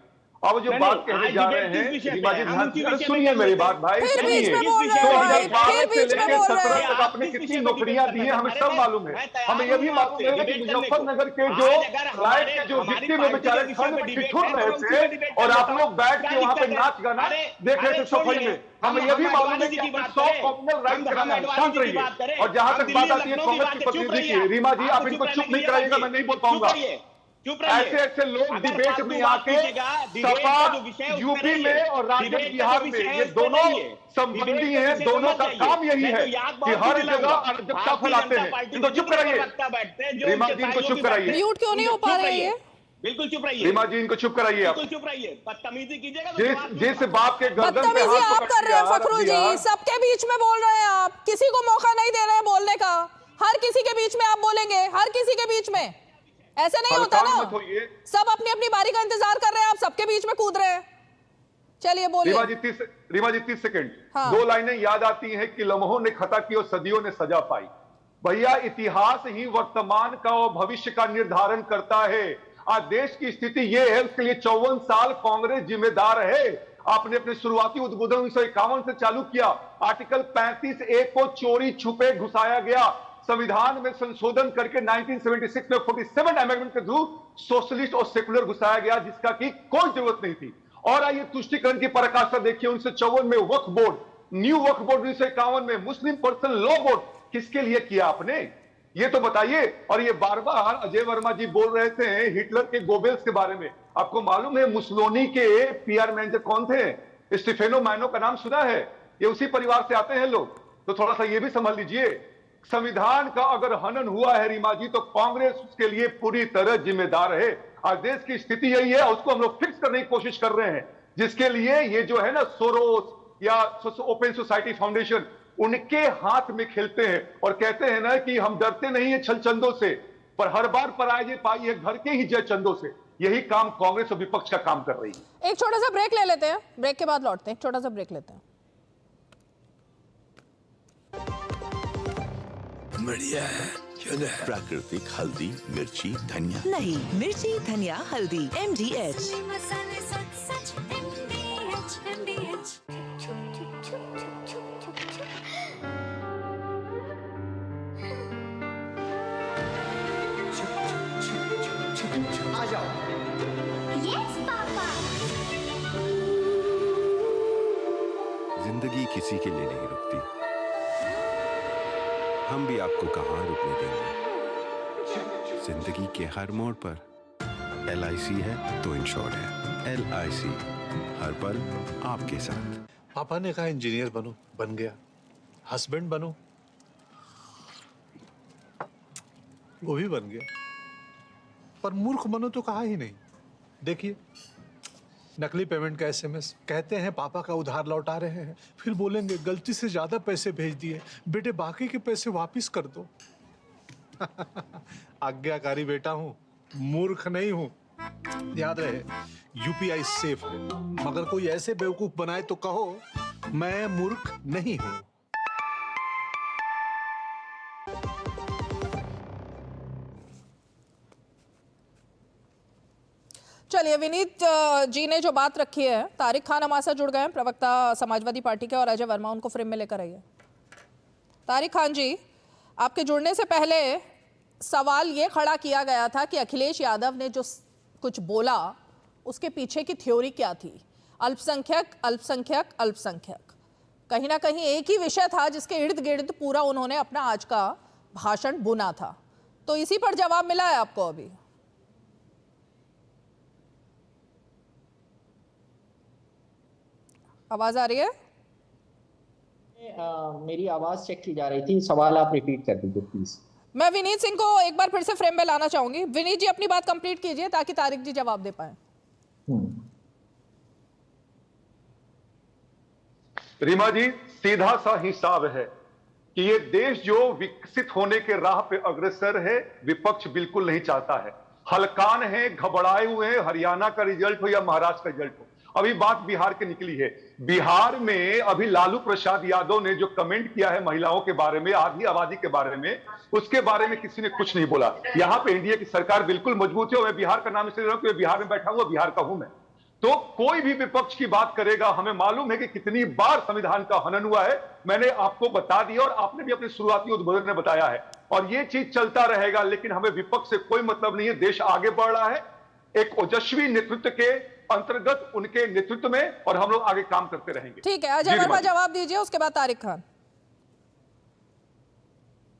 अब जो बात कहने जा रहे हैं, सुनिए मेरी बात भाई, सुनिए। 2012 से लेकर 17 तक आपने कितनी नौकरियां दी हैं हमें सब मालूम है। हमें यह भी मालूम है कि मुजफ्फरनगर के जो फ्लाइट के जो विक्टिम में बेचारे ठंड में ठिठुर रहे थे और आप लोग बैठ के वहां पे नाच गाना देख रहे थे सफाई में, हमें यह भी मालूम है कि 100 कॉम्युनल राइट कराना है। शांत रहिए। और जहां तक बात आती है कांग्रेस की प्रतिनिधि की, रीमा जी आप इनको चुप नहीं कराइएगा, मैं नहीं बोल पाऊंगा। ऐसे ऐसे लोग डिबेट में आके सपा यूपी में और राजद बिहार में, ये दोनों संबंधी हैं, दोनों का काम यही है कि हर जगह अराजकता फैलाते हैं। इनको चुप कराइए रीमा जी, इनको चुप कराइए। म्यूट क्यों नहीं हो पा रही है? बिल्कुल चुप रहिए रीमा जी, इनको चुप कराइए। आप चुप रहिए, बदतमीजी कीजिएगा। जिस बाप के गर्दन पे हाथ आप कर रहे हैं फखरुल जी, सबके बीच में बोल रहे हैं आप, किसी को मौका नहीं दे रहे हैं बोलने का। हर किसी के बीच में आप बोलेंगे, हर किसी के बीच में, ऐसे नहीं होता ना। सब अपनी अपनी बारी का इंतजार कर रहे हैं, आप सबके बीच में कूद रहे हैं। चलिए बोलिए। रीमा जी 30 सेकंड। हाँ। 2 लाइनें याद आती हैं कि लम्हों ने खता की और सदियों ने सजा पाई। भैया इतिहास ही वर्तमान का और भविष्य का निर्धारण करता है। आज देश की स्थिति यह है, उसके लिए 54 साल कांग्रेस जिम्मेदार है। आपने अपने शुरुआती उद्बोधन 1951 से चालू किया। आर्टिकल 35A को चोरी छुपे घुसाया गया, संविधान में संशोधन करके 1976 में 47 अमेंडमेंट के थ्रू सोशलिस्ट और सेकुलर घुसाया गया, जिसका की कोई जरूरत नहीं थी। और आइए तुष्टिकरण की पराकाष्ठा देखिए। 1954 में वक्फ बोर्ड, न्यू वक्फ बोर्ड 1951 में, मुस्लिम पर्सनल लॉ बोर्ड, किसके लिए किया आपने, ये तो बताइए। और ये बार बार अजय वर्मा जी बोल रहे थे हिटलर के गोबेल्स के बारे में। आपको मालूम है मुसोलिनी के पीआर मैनेजर कौन थे? स्टीफेनो मैनो का नाम सुना है? ये उसी परिवार से आते हैं लोग। तो थोड़ा सा ये भी समझ लीजिए। संविधान का अगर हनन हुआ है रीमा जी, तो कांग्रेस उसके लिए पूरी तरह जिम्मेदार है। आज देश की स्थिति यही है, उसको हम लोग फिक्स करने की कोशिश कर रहे हैं, जिसके लिए ये जो है ना सोरोस या ओपन सोसाइटी फाउंडेशन, उनके हाथ में खेलते हैं और कहते हैं ना कि हम डरते नहीं है छल चंदों से, पर हर बार पराजय पाई है घर के ही जय चंदों से। यही काम कांग्रेस और विपक्ष का काम कर रही है। एक छोटा सा ब्रेक ले लेते हैं, ब्रेक के बाद लौटते हैं। छोटा सा ब्रेक लेते हैं। बढ़िया है, क्यों ना? प्राकृतिक हल्दी, मिर्ची, धनिया नहीं, मिर्ची, धनिया, हल्दी, MDH। आ जाओ। Yes papa. जिंदगी किसी के लिए नहीं रुकती, हम भी आपको कहाँ रुकने देंगे। जिंदगी के हर मोड़ पर LIC है तो इंश्योर्ड है। LIC, हर पल आपके साथ। पापा ने कहा इंजीनियर बनो, बन गया। हस्बैंड बनो, वो भी बन गया। पर मूर्ख बनो तो कहा ही नहीं। देखिए, नकली पेमेंट का SMS, कहते हैं पापा का उधार लौटा रहे हैं, फिर बोलेंगे गलती से ज्यादा पैसे भेज दिए, बेटे बाकी के पैसे वापस कर दो। आज्ञाकारी बेटा हूं, मूर्ख नहीं हूं। याद रहे, UPI सेफ है, मगर कोई ऐसे बेवकूफ बनाए तो कहो मैं मूर्ख नहीं हूं। चलिए, विनीत जी ने जो बात रखी है, तारिक खान हमारे साथ जुड़ गए हैं, प्रवक्ता समाजवादी पार्टी के, और अजय वर्मा, उनको फ्रेम में लेकर आइए। तारिक खान जी, आपके जुड़ने से पहले सवाल ये खड़ा किया गया था कि अखिलेश यादव ने जो कुछ बोला उसके पीछे की थ्योरी क्या थी। अल्पसंख्यक अल्पसंख्यक अल्पसंख्यक, कहीं ना कहीं एक ही विषय था जिसके इर्द गिर्द पूरा उन्होंने अपना आज का भाषण बुना था। तो इसी पर जवाब मिला है आपको अभी? आवाज आ रही है? मेरी आवाज चेक की जा रही थी, सवाल आप रिपीट कर दीजिए प्लीज। मैं विनीत सिंह को एक बार फिर से फ्रेम में लाना चाहूंगी। विनीत जी, अपनी बात कंप्लीट कीजिए ताकि तारिक जी जवाब दे पाए। रीमा जी, सीधा सा हिसाब है कि ये देश जो विकसित होने के राह पे अग्रसर है, विपक्ष बिल्कुल नहीं चाहता है। हलकान है, घबराए हुए हैं, हरियाणा का रिजल्ट हो या महाराष्ट्र का रिजल्ट हो। अभी बात बिहार की निकली है। बिहार में अभी लालू प्रसाद यादव ने जो कमेंट किया है महिलाओं के बारे में, आधी आबादी के बारे में, उसके बारे में किसी ने कुछ नहीं बोला। यहां पे एनडीए की सरकार बिल्कुल मजबूत है। मैं बिहार का नाम इसलिए ले रहा हूं कि बिहार में बैठा हुआ, बिहार का हूं मैं। तो कोई भी विपक्ष की बात करेगा, हमें मालूम है कि कितनी बार संविधान का हनन हुआ है। मैंने आपको बता दिया और आपने भी अपने शुरुआती उद्बोधन में बताया है, और ये चीज चलता रहेगा। लेकिन हमें विपक्ष से कोई मतलब नहीं है। देश आगे बढ़ रहा है एक ओजस्वी नेतृत्व के अंतर्गत, उनके नेतृत्व में, और हम लोग आगे काम करते रहेंगे। ठीक है, अजय वर्मा जवाब दीजिए, उसके बाद तारिक खान।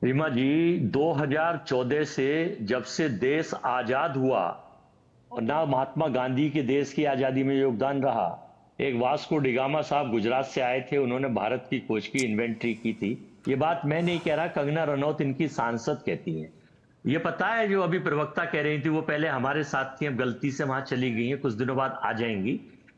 रीमा जी, 2014 से जब से देश आजाद हुआ, और ना महात्मा गांधी के देश की आजादी में योगदान रहा, एक वास्को डिगामा साहब गुजरात से आए थे, उन्होंने भारत की खोज की इन्वेंट्री की थी। ये बात मैं नहीं कह रहा, कंगना रनौत इनकी सांसद कहती हैं। ये पता है, जो अभी प्रवक्ता कह रही थी वो पहले हमारे साथ थी, अब गलती से वहां चली गई हैं, कुछ दिनों बाद आ जाएंगी।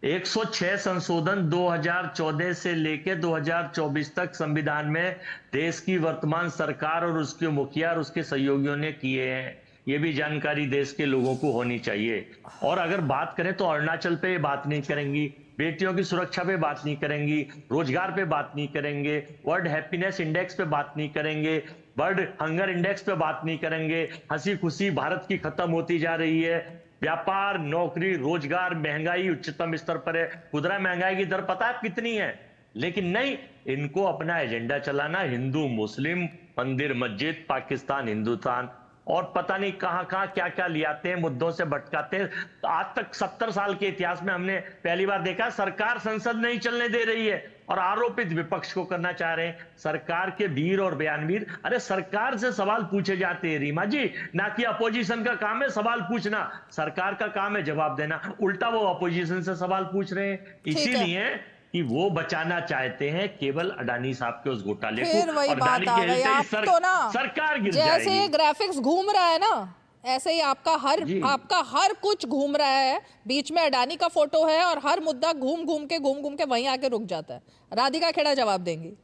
106 संशोधन 2014 से लेकर 2024 तक संविधान में देश की वर्तमान सरकार और उसके मुखिया और उसके सहयोगियों ने किए हैं। ये भी जानकारी देश के लोगों को होनी चाहिए। और अगर बात करें तो अरुणाचल पे बात नहीं करेंगी, बेटियों की सुरक्षा पे बात नहीं करेंगी, रोजगार पे बात नहीं करेंगे, वर्ल्ड हैप्पीनेस इंडेक्स पे बात नहीं करेंगे, वर्ल्ड हंगर इंडेक्स पे बात नहीं करेंगे। हंसी खुशी भारत की खत्म होती जा रही है। व्यापार, नौकरी, रोजगार, महंगाई उच्चतम स्तर पर है। खुदरा महंगाई की दर पता है कितनी है? लेकिन नहीं, इनको अपना एजेंडा चलाना हिंदू मुस्लिम, मंदिर मस्जिद, पाकिस्तान हिंदुस्तान, और पता नहीं कहां कहां क्या क्या ले आते हैं, मुद्दों से भटकाते हैं। तो आज तक 70 साल के इतिहास में हमने पहली बार देखा सरकार संसद नहीं चलने दे रही है और आरोपित विपक्ष को करना चाह रहे हैं। सरकार के वीर और बयानवीर, अरे सरकार से सवाल पूछे जाते हैं रीमा जी, ना कि अपोजिशन का काम है सवाल पूछना। सरकार का काम है जवाब देना, उल्टा वो अपोजिशन से सवाल पूछ रहे हैं। इसीलिए कि वो बचाना चाहते हैं केवल अडानी साहब के उस घोटाले को। फिर वही बात आ गई, आप तो ना सरकार गिर जैसे जाएगी। ग्राफिक्स घूम रहा है ना, ऐसे ही आपका हर कुछ घूम रहा है। बीच में अडानी का फोटो है और हर मुद्दा घूम घूम के वहीं आके रुक जाता है। राधिका खेड़ा जवाब देंगी।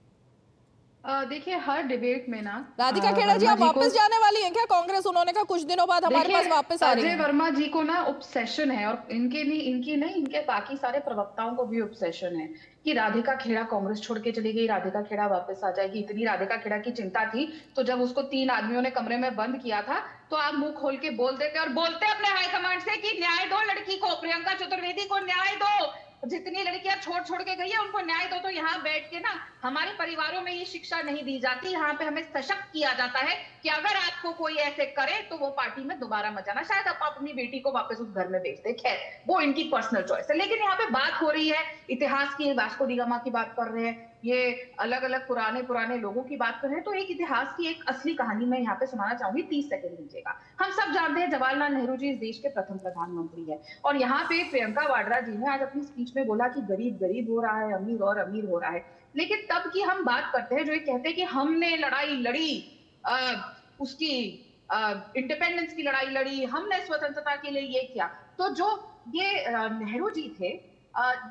देखिए, हर डिबेट में ना राधिका खेड़ा जी, आप वापस जाने वाली हैं क्या कांग्रेस? उन्होंने कहा कुछ दिनों बाद हमारे पास वापस आ रही है। अजय वर्मा जी को ना ऑब्सेशन है, और इनके बाकी सारे प्रवक्ताओं को भी ऑब्सेशन है कि राधिका खेड़ा कांग्रेस छोड़ के चली गई, राधिका खेड़ा वापस आ जाएगी। इतनी राधिका खेड़ा की चिंता थी तो जब उसको 3 आदमियों ने कमरे में बंद किया था तो आप मुंह खोल के बोल देते और बोलते अपने हाईकमांड से कि न्याय दो लड़की को, प्रियंका चतुर्वेदी को न्याय दो। जितनी लड़कियां छोड़ के गई है उनको न्याय दो। तो यहाँ बैठ के ना हमारे परिवारों में ये शिक्षा नहीं दी जाती। यहाँ पे हमें सशक्त किया जाता है कि अगर आपको कोई ऐसे करे तो वो पार्टी में दोबारा मत जाना। शायद आप अपनी बेटी को वापस उस घर में भेज दे, खैर वो इनकी पर्सनल चॉइस है। लेकिन यहाँ पे बात हो रही है इतिहास की, वास्को डी गामा की बात कर रहे हैं, ये अलग अलग पुराने लोगों की बात कर रहे हैं। तो एक इतिहास की एक असली कहानी मैं यहाँ पे सुनाना चाहूंगी, 30 सेकंड दीजिएगा। हम सब जानते हैं जवाहरलाल नेहरू जी इस देश के प्रथम प्रधानमंत्री है, और यहाँ पे प्रियंका वाड्रा जी ने आज अपनी स्पीच में बोला कि गरीब गरीब हो रहा है, अमीर और अमीर हो रहा है। लेकिन तब की हम बात करते हैं जो ये कहते हैं कि हमने लड़ाई लड़ी, उसकी इंडिपेंडेंस की लड़ाई लड़ी, हमने स्वतंत्रता के लिए ये किया। तो जो ये नेहरू जी थे,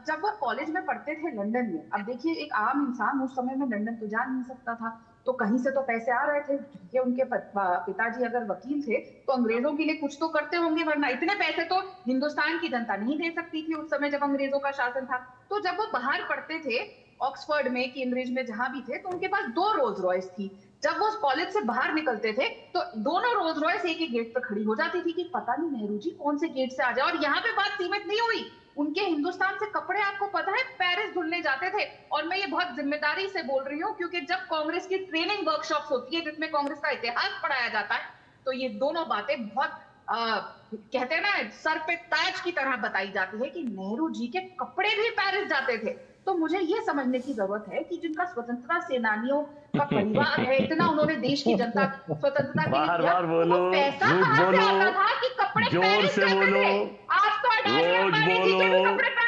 जब वो कॉलेज में पढ़ते थे लंदन में, अब देखिए एक आम इंसान उस समय में लंदन तो जा नहीं सकता था, तो कहीं से तो पैसे आ रहे थे। ये उनके पिताजी अगर वकील थे तो अंग्रेजों के लिए कुछ तो करते होंगे, वरना इतने पैसे तो हिंदुस्तान की जनता नहीं दे सकती थी उस समय जब अंग्रेजों का शासन था। तो जब वो बाहर पढ़ते थे, ऑक्सफोर्ड में, कैम्ब्रिज में, जहां भी थे, तो उनके पास 2 रोल्स रॉयस थी। जब वो कॉलेज से बाहर निकलते थे तो दोनों रोल्स रॉयस एक ही गेट पर खड़ी हो जाती थी कि पता नहीं नेहरू जी कौन से गेट से आ जाए। और यहाँ पे बात सीमित नहीं हुई, उनके हिंदुस्तान से कपड़े आपको पता है पेरिस धुलने जाते थे। और मैं ये बहुत जिम्मेदारी से बोल रही हूँ क्योंकि जब कांग्रेस की ट्रेनिंग वर्कशॉप्स होती है जिसमें कांग्रेस का इतिहास पढ़ाया जाता है, तो ये दोनों बातें बहुत कहते हैं ना सर पे ताज की तरह बताई जाती है कि नेहरू जी के कपड़े भी पेरिस जाते थे। तो मुझे ये समझने की जरूरत है कि जिनका स्वतंत्रता सेनानियों का परिवार है, इतना उन्होंने देश की जनता स्वतंत्रता के लिए बार बोलो, पैसा झूठ कहां से बोलो, आता था कि कपड़े जोर पेरिस से जाते बोलो, थे? आज तो रोज बोलो,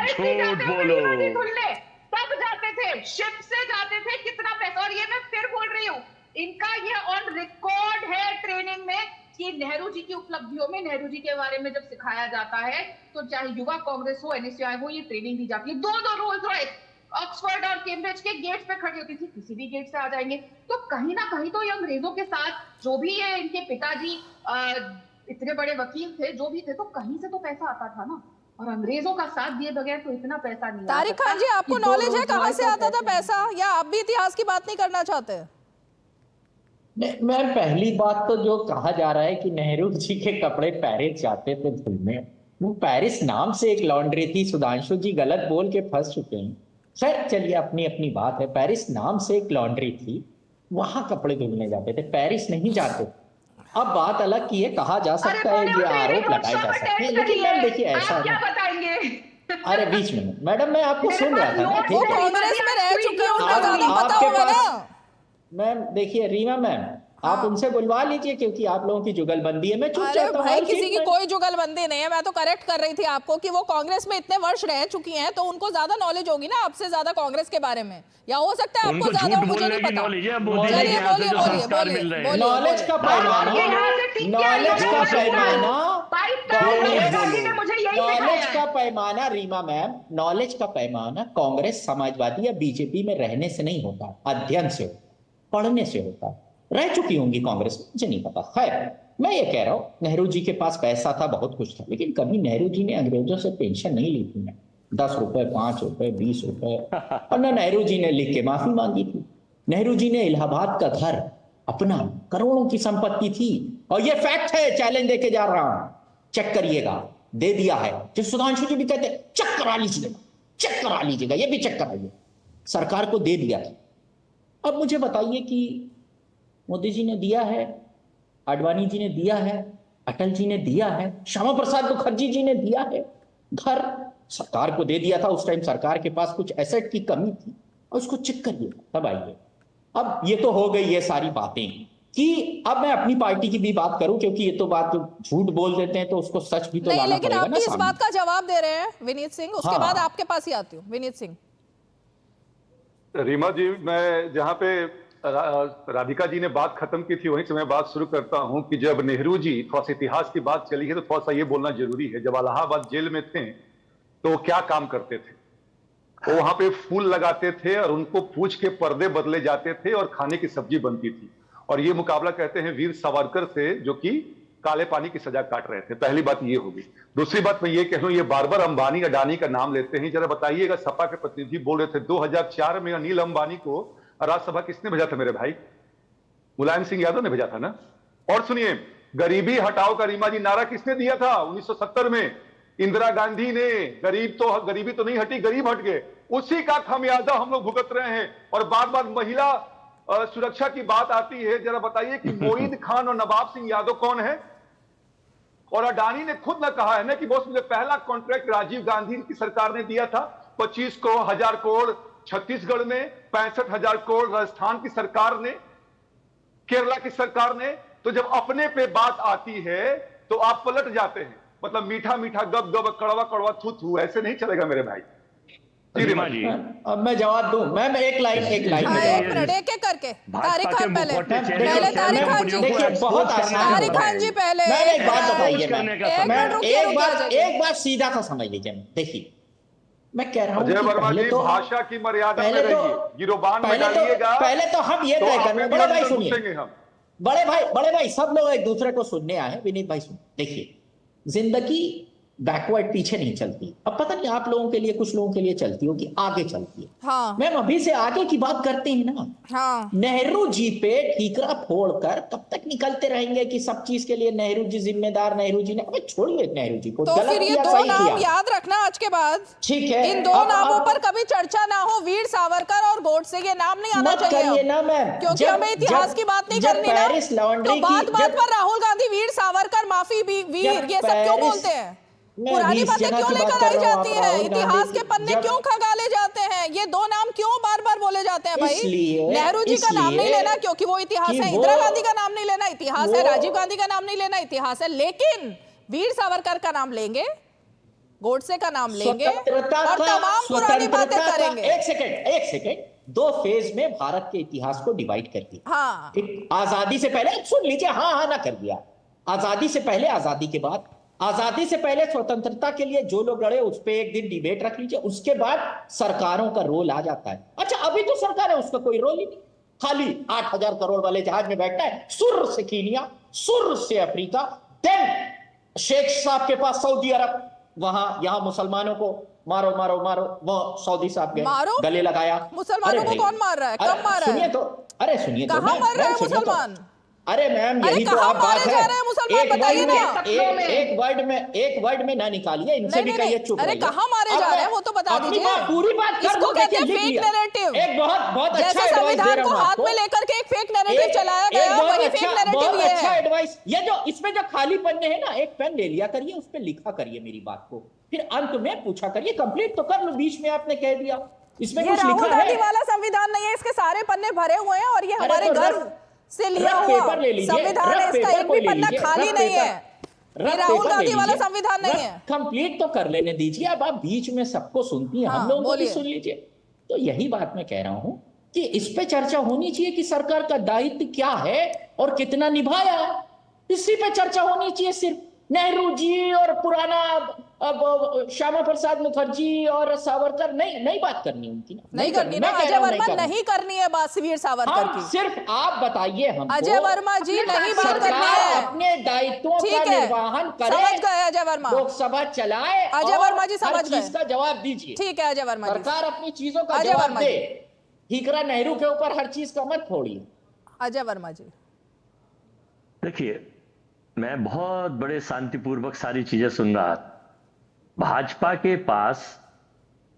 झूठ बोलो, तब जाते थे, शिप से जाते थे, कितना पैसा। और ये मैं फिर बोल रही हूँ, इनका ये ऑन रिकॉर्ड है ट्रेनिंग में कि नेहरू जी की उपलब्धियों में, नेहरू जी के बारे में जब सिखाया जाता है तो चाहे युवा कांग्रेस हो, एनएसयूआई हो, ये ट्रेनिंग दी जाती है। 2 रोल्स रॉयस ऑक्सफोर्ड और कैम्ब्रिज के गेट पे खड़ी होती थी, किसी भी गेट से आ जाएंगे। तो कहीं ना कहीं तो ये अंग्रेजों के साथ जो भी है, इनके पिताजी इतने बड़े वकील थे, जो भी थे, तो कहीं से तो पैसा आता था ना। और अंग्रेजों का साथ दिए बगैर तो इतना पैसा नहीं। तारिक खान जी, आपको नॉलेज है कहां से आता था पैसा, या आप भी इतिहास की बात नहीं करना चाहते? मैं पहली बात तो जो कहा जा रहा है कि नेहरू जी के कपड़े पेरिस जाते थे धुलने, वो पेरिस नाम से एक लॉन्ड्री थी। सुधांशु जी गलत बोल के फंस चुके हैं। खैर चलिए, अपनी अपनी बात है। पेरिस नाम से एक लॉन्ड्री थी, वहां कपड़े धुलने जाते थे, पेरिस नहीं जाते। अब बात अलग की है, कहा जा सकता है, ये आरोप लगाए जा सकते हैं, लेकिन मैम देखिए ऐसा क्या बताएंगे? अरे बीच में मैडम मैं आपको सुन रहा था, वो कांग्रेस में रह चुके हैं, उनको ज्यादा पता होगा ना। मैम देखिए रीमा मैम, आप उनसे बुलवा लीजिए क्योंकि आप लोगों की जुगलबंदी है। मैं चुप चाहता हूं। भाई किसी की कोई जुगलबंदी नहीं है, मैं तो करेक्ट कर रही थी आपको कि वो कांग्रेस में इतने वर्ष रह चुकी हैं तो उनको ज्यादा नॉलेज होगी ना आपसे ज्यादा कांग्रेस के बारे में, या हो सकता है आपको ज्यादा, मुझे नहीं पता। चलिए बोलिए। नॉलेज का पैमाना गांधी ने मुझे यही नॉलेज सिखाया का पैमाना, रीमा मैम, नॉलेज का पैमाना कांग्रेस, समाजवादी या बीजेपी में रहने से नहीं होता, अध्ययन से, पढ़ने से होता। रह चुकी होंगी कांग्रेस में, मुझे नहीं पता। खैर, मैं ये कह रहा हूं, नेहरू जी के पास पैसा था, बहुत कुछ था, लेकिन कभी नेहरू जी ने अंग्रेजों से पेंशन नहीं ली थी। 10 रुपए, 5 रुपए, 20 रुपए, और न नेहरू जी ने लिख के माफी मांगी थी। नेहरू जी ने इलाहाबाद का घर अपना, करोड़ों की संपत्ति थी, और ये फैक्ट है, चैलेंज देके जा रहा हूं, चेक करिएगा, दे दिया है। जो सुधांशु जी भी कहते हैं चेक करा लीजिएगा, चेक करा लीजिएगा, ये भी चेक कराइए, सरकार को दे दिया था। अब मुझे बताइए कि मोदी जी ने दिया है, आडवाणी जी ने दिया है, अटल जी ने दिया है, श्यामा प्रसाद मुखर्जी जी ने दिया है, घर सरकार को दे दिया था। उस टाइम सरकार के पास कुछ एसेट की कमी थी, और उसको चेक करिए, तब आइए। अब ये तो हो गई ये सारी बातें कि अब मैं अपनी पार्टी की भी बात करूं, क्योंकि ये तो बात झूठ बोल देते हैं तो उसको सच भी तो लाना पड़ेगा। लेकिन आप इस बात का जवाब दे रहे हैं विनीत सिंह, उसके बाद आपके पास ही आती हूँ। विनीत सिंह। रीमा जी, मैं जहां पे राधिका जी ने बात खत्म की थी वहीं से मैं बात शुरू करता हूं कि जब नेहरू जी, थोड़ा सा इतिहास की बात चली है तो थोड़ा सा ये बोलना जरूरी है। जब इलाहाबाद जेल में थे तो वो क्या काम करते थे? वो वहां पे फूल लगाते थे और उनको पूछ के पर्दे बदले जाते थे और खाने की सब्जी बनती थी। और ये मुकाबला कहते हैं वीर सावरकर से, जो कि काले पानी की सजा काट रहे थे। पहली बात ये होगी। दूसरी बात मैं ये कह रहा हूं, ये बार बार अंबानी अडानी का नाम लेते हैं, जरा बताइएगा। सपा के प्रतिनिधि बोल रहे थे 2004 में अनिल अंबानी को राज्यसभा किसने भेजा था मेरे भाई? मुलायम सिंह यादव ने भेजा था ना। और सुनिए, गरीबी हटाओ का रीमा जी नारा किसने दिया था 1970 में? इंदिरा गांधी ने। गरीबी तो नहीं हटी, गरीब हट गए। उसी का खामियाजा हम लोग भुगत रहे हैं। और बार बार महिला सुरक्षा की बात आती है, जरा बताइए कि मोईद खान और नवाब सिंह यादव कौन है? और अडानी ने खुद ना कहा है ना कि बॉस मुझे पहला कॉन्ट्रैक्ट राजीव गांधी की सरकार ने दिया था 25,000 करोड़ छत्तीसगढ़ में, 65,000 करोड़ राजस्थान की सरकार ने, केरला की सरकार ने। तो जब अपने पे बात आती है तो आप पलट जाते हैं। मतलब मीठा मीठा गब गब, कड़वा कड़वा थू थू, ऐसे नहीं चलेगा मेरे भाई। रीमा जी, अब मैं जवाब दूं। मैं एक लाइन एक करके तारिक खान पहले तारिक खान जी, देखिए बहुत आसान, तारिक खान जी पहले एक बात बताइए, एक बात सीधा सा समझ लीजिए। देखिए मैं कह रहा हूं अजय वर्मा जी, भाषा की मर्यादा में रहिए, गिरोबान में डालिएगा। पहले तो हम ये तय करना, बड़े भाई सुनिए, बड़े भाई सब लोग एक दूसरे को सुनने आए। विनीत भाई सुन, देखिए जिंदगी बैकवर्ड पीछे नहीं चलती। अब पता नहीं आप लोगों के लिए, कुछ लोगों के लिए चलती होगी, आगे चलती है। हाँ। मैम अभी से आगे की बात करते हैं ना। हाँ। नेहरू जी पे ठीकरा फोड़कर कब तक निकलते रहेंगे कि सब चीज के लिए नेहरू जी जिम्मेदार, नेहरू जी ने? अबे छोड़िए नेहरू जी को, तो फिर ये दो नाम याद रखना आज के बाद। ठीक है, इन दो नामों पर कभी चर्चा ना हो, वीर सावरकर और गोडसे, ये नाम नहीं आना चाहिए ना मैम, क्योंकि हमें इतिहास की बात नहीं करनी ना। तो बात पर राहुल गांधी वीर सावरकर, माफी वीर, ये सब क्यों बोलते हैं? पुरानी बातें क्यों लेकर आई जाती है? इतिहास के पन्ने क्यों खगाले जाते हैं? ये दो नाम क्यों बार बार बोले जाते हैं भाई? नेहरू जी का नाम नहीं लेना क्योंकि वो इतिहास है, इंदिरा गांधी का नाम नहीं लेना इतिहास है, राजीव गांधी का नाम नहीं लेना इतिहास है, लेकिन वीर सावरकर का नाम लेंगे, गोडसे का नाम लेंगे और तमाम पुरानी बातें करेंगे। एक सेकेंड, दो फेज में भारत के इतिहास को डिवाइड कर दिया। हाँ। आजादी से पहले, सुन लीजिए, हाँ ना कर दिया। आजादी से पहले, आजादी के बाद, आजादी से पहले स्वतंत्रता के लिए जो लोग लड़े उस पर एक दिन डिबेट रख लीजिए। उसके बाद सरकारों का रोल आ जाता है। अच्छा अभी तो सरकार है, उसका कोई रोल ही नहीं, खाली 8,000 करोड़ वाले जहाज में बैठता है, सुर से कीनिया, सुर से अफ्रीका, देन शेख साहब के पास सऊदी अरब, वहां यहां मुसलमानों को मारो मारो मारो, वो सऊदी साहब गए, गले लगाया। मुसलमानों को कौन मार रहा है? कब मार रहा है? सुनिए तो, अरे सुनिए तो, कहां मर रहे हैं मुसलमान? अरे मैम यही तो आप बात है। एक वर्ड में ना निकालिए, इनसे भी कहिए चुप रहिए। अरे कहां मारे जा रहे हैं वो तो बता दीजिए। पूरी बात कर दो, कहते हैं फेक नैरेटिव। एक बहुत अच्छा संविधान को हाथ में लेकर के एक फेक नैरेटिव चलाया गया, वही फेक नैरेटिव ये है। अच्छा एडवाइस, ये जो इसमें जो खाली पन्ने हैं ना, एक पेन ले लिया करिए, उस पे लिखा करिए मेरी बात को, फिर अंत में पूछा करिए, कंप्लीट तो कर लो। बीच में आपने कह दिया इसमें कुछ लिखा है। राहुल गांधी वाला संविधान नहीं है, इसके सारे पन्ने भरे हुए हैं और ये हमारे गर्व से लिया हुआ संविधान है, इसका एक भी पन्ना खाली नहीं है। ये राहुल गांधी वाला संविधान नहीं है। कंप्लीट तो कर लेने दीजिए। अब आप बीच में सबको सुनती हैं, हम लोगों को भी सुन लीजिए। तो यही बात मैं कह रहा हूं कि इस पे चर्चा होनी चाहिए कि सरकार का दायित्व क्या है और कितना निभाया, इसी पे चर्चा होनी चाहिए सिर्फ। नेहरू जी और पुराना श्यामा प्रसाद मुखर्जी और सावरकर नहीं बात करनी उनकी, नहीं करनी ना अजय वर्मा, नहीं करनी है बात वीर सावरकर की। सिर्फ आप बताइए हमको, अजय वर्मा जी नहीं बात करनी है, अपने दायित्वों का निर्वहन करे, समझ गए अजय वर्मा, लोकसभा चलाए, अजय वर्मा जी समझ गए, इसका जवाब दीजिए। ठीक है अजय वर्मा जी, सरकार अपनी चीजों का जवाब दे, ठीकरा नेहरू के ऊपर हर चीज का मत फोड़िए। अजय वर्मा जी देखिए, मैं बहुत बड़े शांतिपूर्वक सारी चीजें सुन रहा था। भाजपा के पास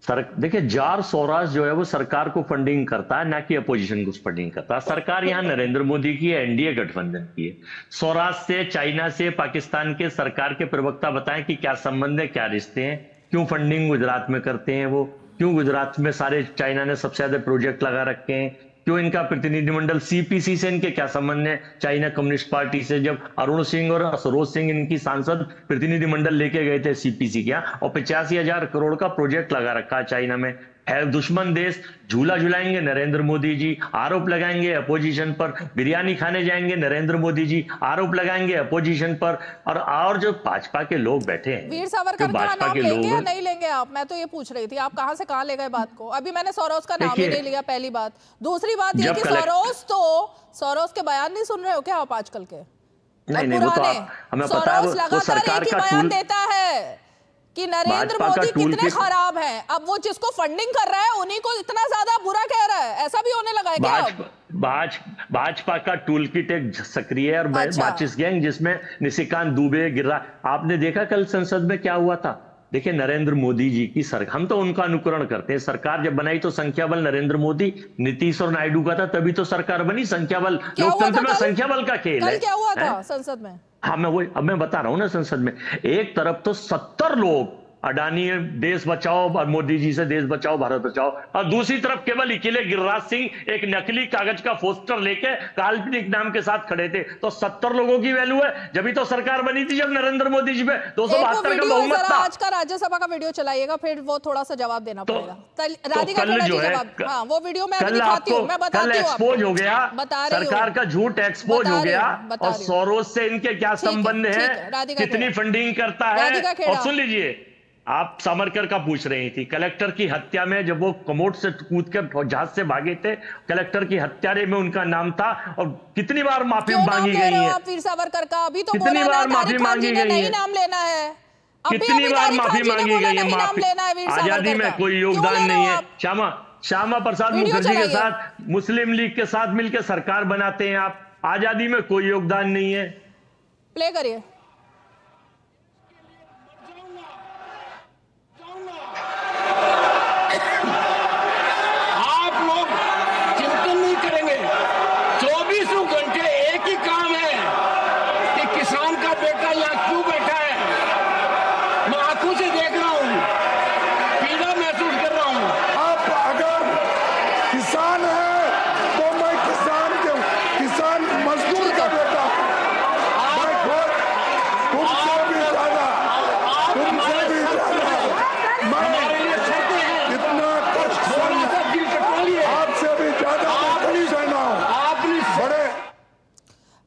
देखिए, जार स्वराज जो है वो सरकार को फंडिंग करता है, ना कि अपोजिशन को फंडिंग करता है। सरकार यहां नरेंद्र मोदी की है, एनडीए गठबंधन की है। स्वराज से, चाइना से, पाकिस्तान के सरकार के प्रवक्ता बताएं कि क्या संबंध है, क्या रिश्ते हैं, क्यों फंडिंग गुजरात में करते हैं वो, क्यों गुजरात में सारे चाइना ने सबसे ज्यादा प्रोजेक्ट लगा रखे हैं, क्यों इनका प्रतिनिधिमंडल सीपीसी से इनके क्या संबंध है चाइना कम्युनिस्ट पार्टी से। जब अरुण सिंह और सरोज सिंह इनकी सांसद प्रतिनिधिमंडल लेके गए थे सीपीसी के यहाँ, और 85,000 करोड़ का प्रोजेक्ट लगा रखा है चाइना में। है दुश्मन देश, झूला झुलाएंगे नरेंद्र मोदी जी, आरोप लगाएंगे अपोजिशन पर, बिरयानी खाने जाएंगे नरेंद्र मोदी जी, आरोप लगाएंगे अपोजिशन पर। और जो भाजपा के लोग बैठे हैं, वीर सावरकर का नाम लेंगे या नहीं लेंगे आप? मैं तो ये पूछ रही थी, आप कहां से कहां ले गए बात को? अभी मैंने सौरोज का नाम ही नहीं लिया, पहली बात। दूसरी बात ये कि सौरोज के बयान नहीं सुन रहे हो क्या आप आजकल के? नहीं, वो तो हमें पता है, वो सरकार का बयान देता है कि नरेंद्र मोदी कितने खराब हैं। अब वो जिसको फंडिंग कर रहा है उन्हीं को इतना ज्यादा बुरा कह रहा है, ऐसा भी होने लगा है क्या? भाजपा का टूल किट एक सक्रिय और माचिस गैंग, जिसमें निशिकांत दुबे गिर रहा। आपने देखा कल संसद में क्या हुआ था? देखिए, नरेंद्र मोदी जी की सरकार, हम तो उनका अनुकरण करते हैं। सरकार जब बनाई तो संख्या बल नरेंद्र मोदी, नीतीश और नायडू का था, तभी तो सरकार बनी। संख्या बल, लोकतंत्र में संख्या बल का खेल है। क्या हुआ था संसद में? हाँ, अब मैं बता रहा हूं ना। संसद में एक तरफ तो 70 लोग अडानी देश बचाओ और मोदी जी से देश बचाओ, भारत बचाओ, और दूसरी तरफ केवल अकेले गिरिराज सिंह एक नकली कागज का पोस्टर लेके काल्पनिक नाम के साथ खड़े थे। तो 70 लोगों की वैल्यू है। जब ही तो सरकार बनी थी, जब नरेंद्र मोदी जी पे 272 का बहुमत था। आज का राज्यसभा का वीडियो चलाइएगा, फिर वो थोड़ा सा जवाब देना पड़ेगा। राधिका खेड़ा जी जवाब, हाँ वो वीडियो मैं दिखाती हूँ, मैं बताती हूँ। कल एक्सपोज हो गया, सरकार का झूठ एक्सपोज हो गया, और सौरोज से इनके क्या संबंध है, कितनी फंडिंग करता है। और सुन लीजिए, आप सावरकर का पूछ रही थी, कलेक्टर की हत्या में जब वो कमोड से कूद के जहाज से भागे थे, कलेक्टर की हत्यारे में उनका नाम था, और कितनी बार माफी मांगी गई है। आप वीर सावरकर का अभी तो कितनी बार माफी मांगी गई है, नाम लेना है, कितनी बार माफी मांगी गई है। आजादी में कोई योगदान नहीं है। श्यामा प्रसाद मुखर्जी के साथ, मुस्लिम लीग के साथ मिलकर सरकार बनाते हैं आप। आजादी में कोई योगदान नहीं है। प्ले करिए।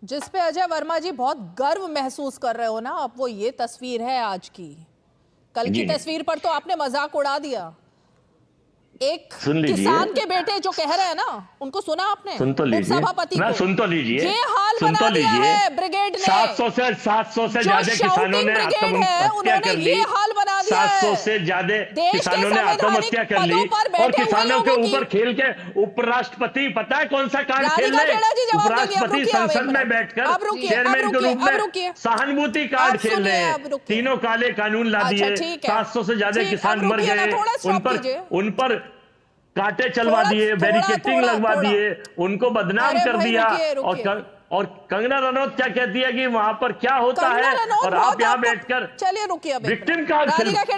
जिस पे अजय वर्मा जी बहुत गर्व महसूस कर रहे हो ना आप, वो ये तस्वीर है आज की। कल की तस्वीर पर तो आपने मजाक उड़ा दिया। एक किसान के बेटे जो कह रहे हैं ना, उनको सुना आपने? सुन तो लीजिए, सभापति को सुन तो लीजिए, ये हाल बना दिया है ब्रिगेड ने। 700 से ज्यादा किसानों ने आत्महत्या कर ली। ये हाल बना दिया है। 700 से ज्यादा किसानों ने आत्महत्या कर ली, और किसानों के ऊपर खेल के उपराष्ट्रपति, पता है कौन सा कार्ड खेल रहे? उपराष्ट्रपति संसद में बैठकर चेयरमैन के रूप में सहानुभूति कार्ड खेल रहे हैं। तीनों काले कानून ला दिए, 700 से ज्यादा किसान मर गए, उन पर कांटे चलवा दिए, बैरिकेडिंग लगवा दिए, उनको बदनाम कर दिया। और कंगना रनौत क्या कहती है कि वहां पर क्या होता है, और आप यहाँ बैठकर विक्टिम कार्ड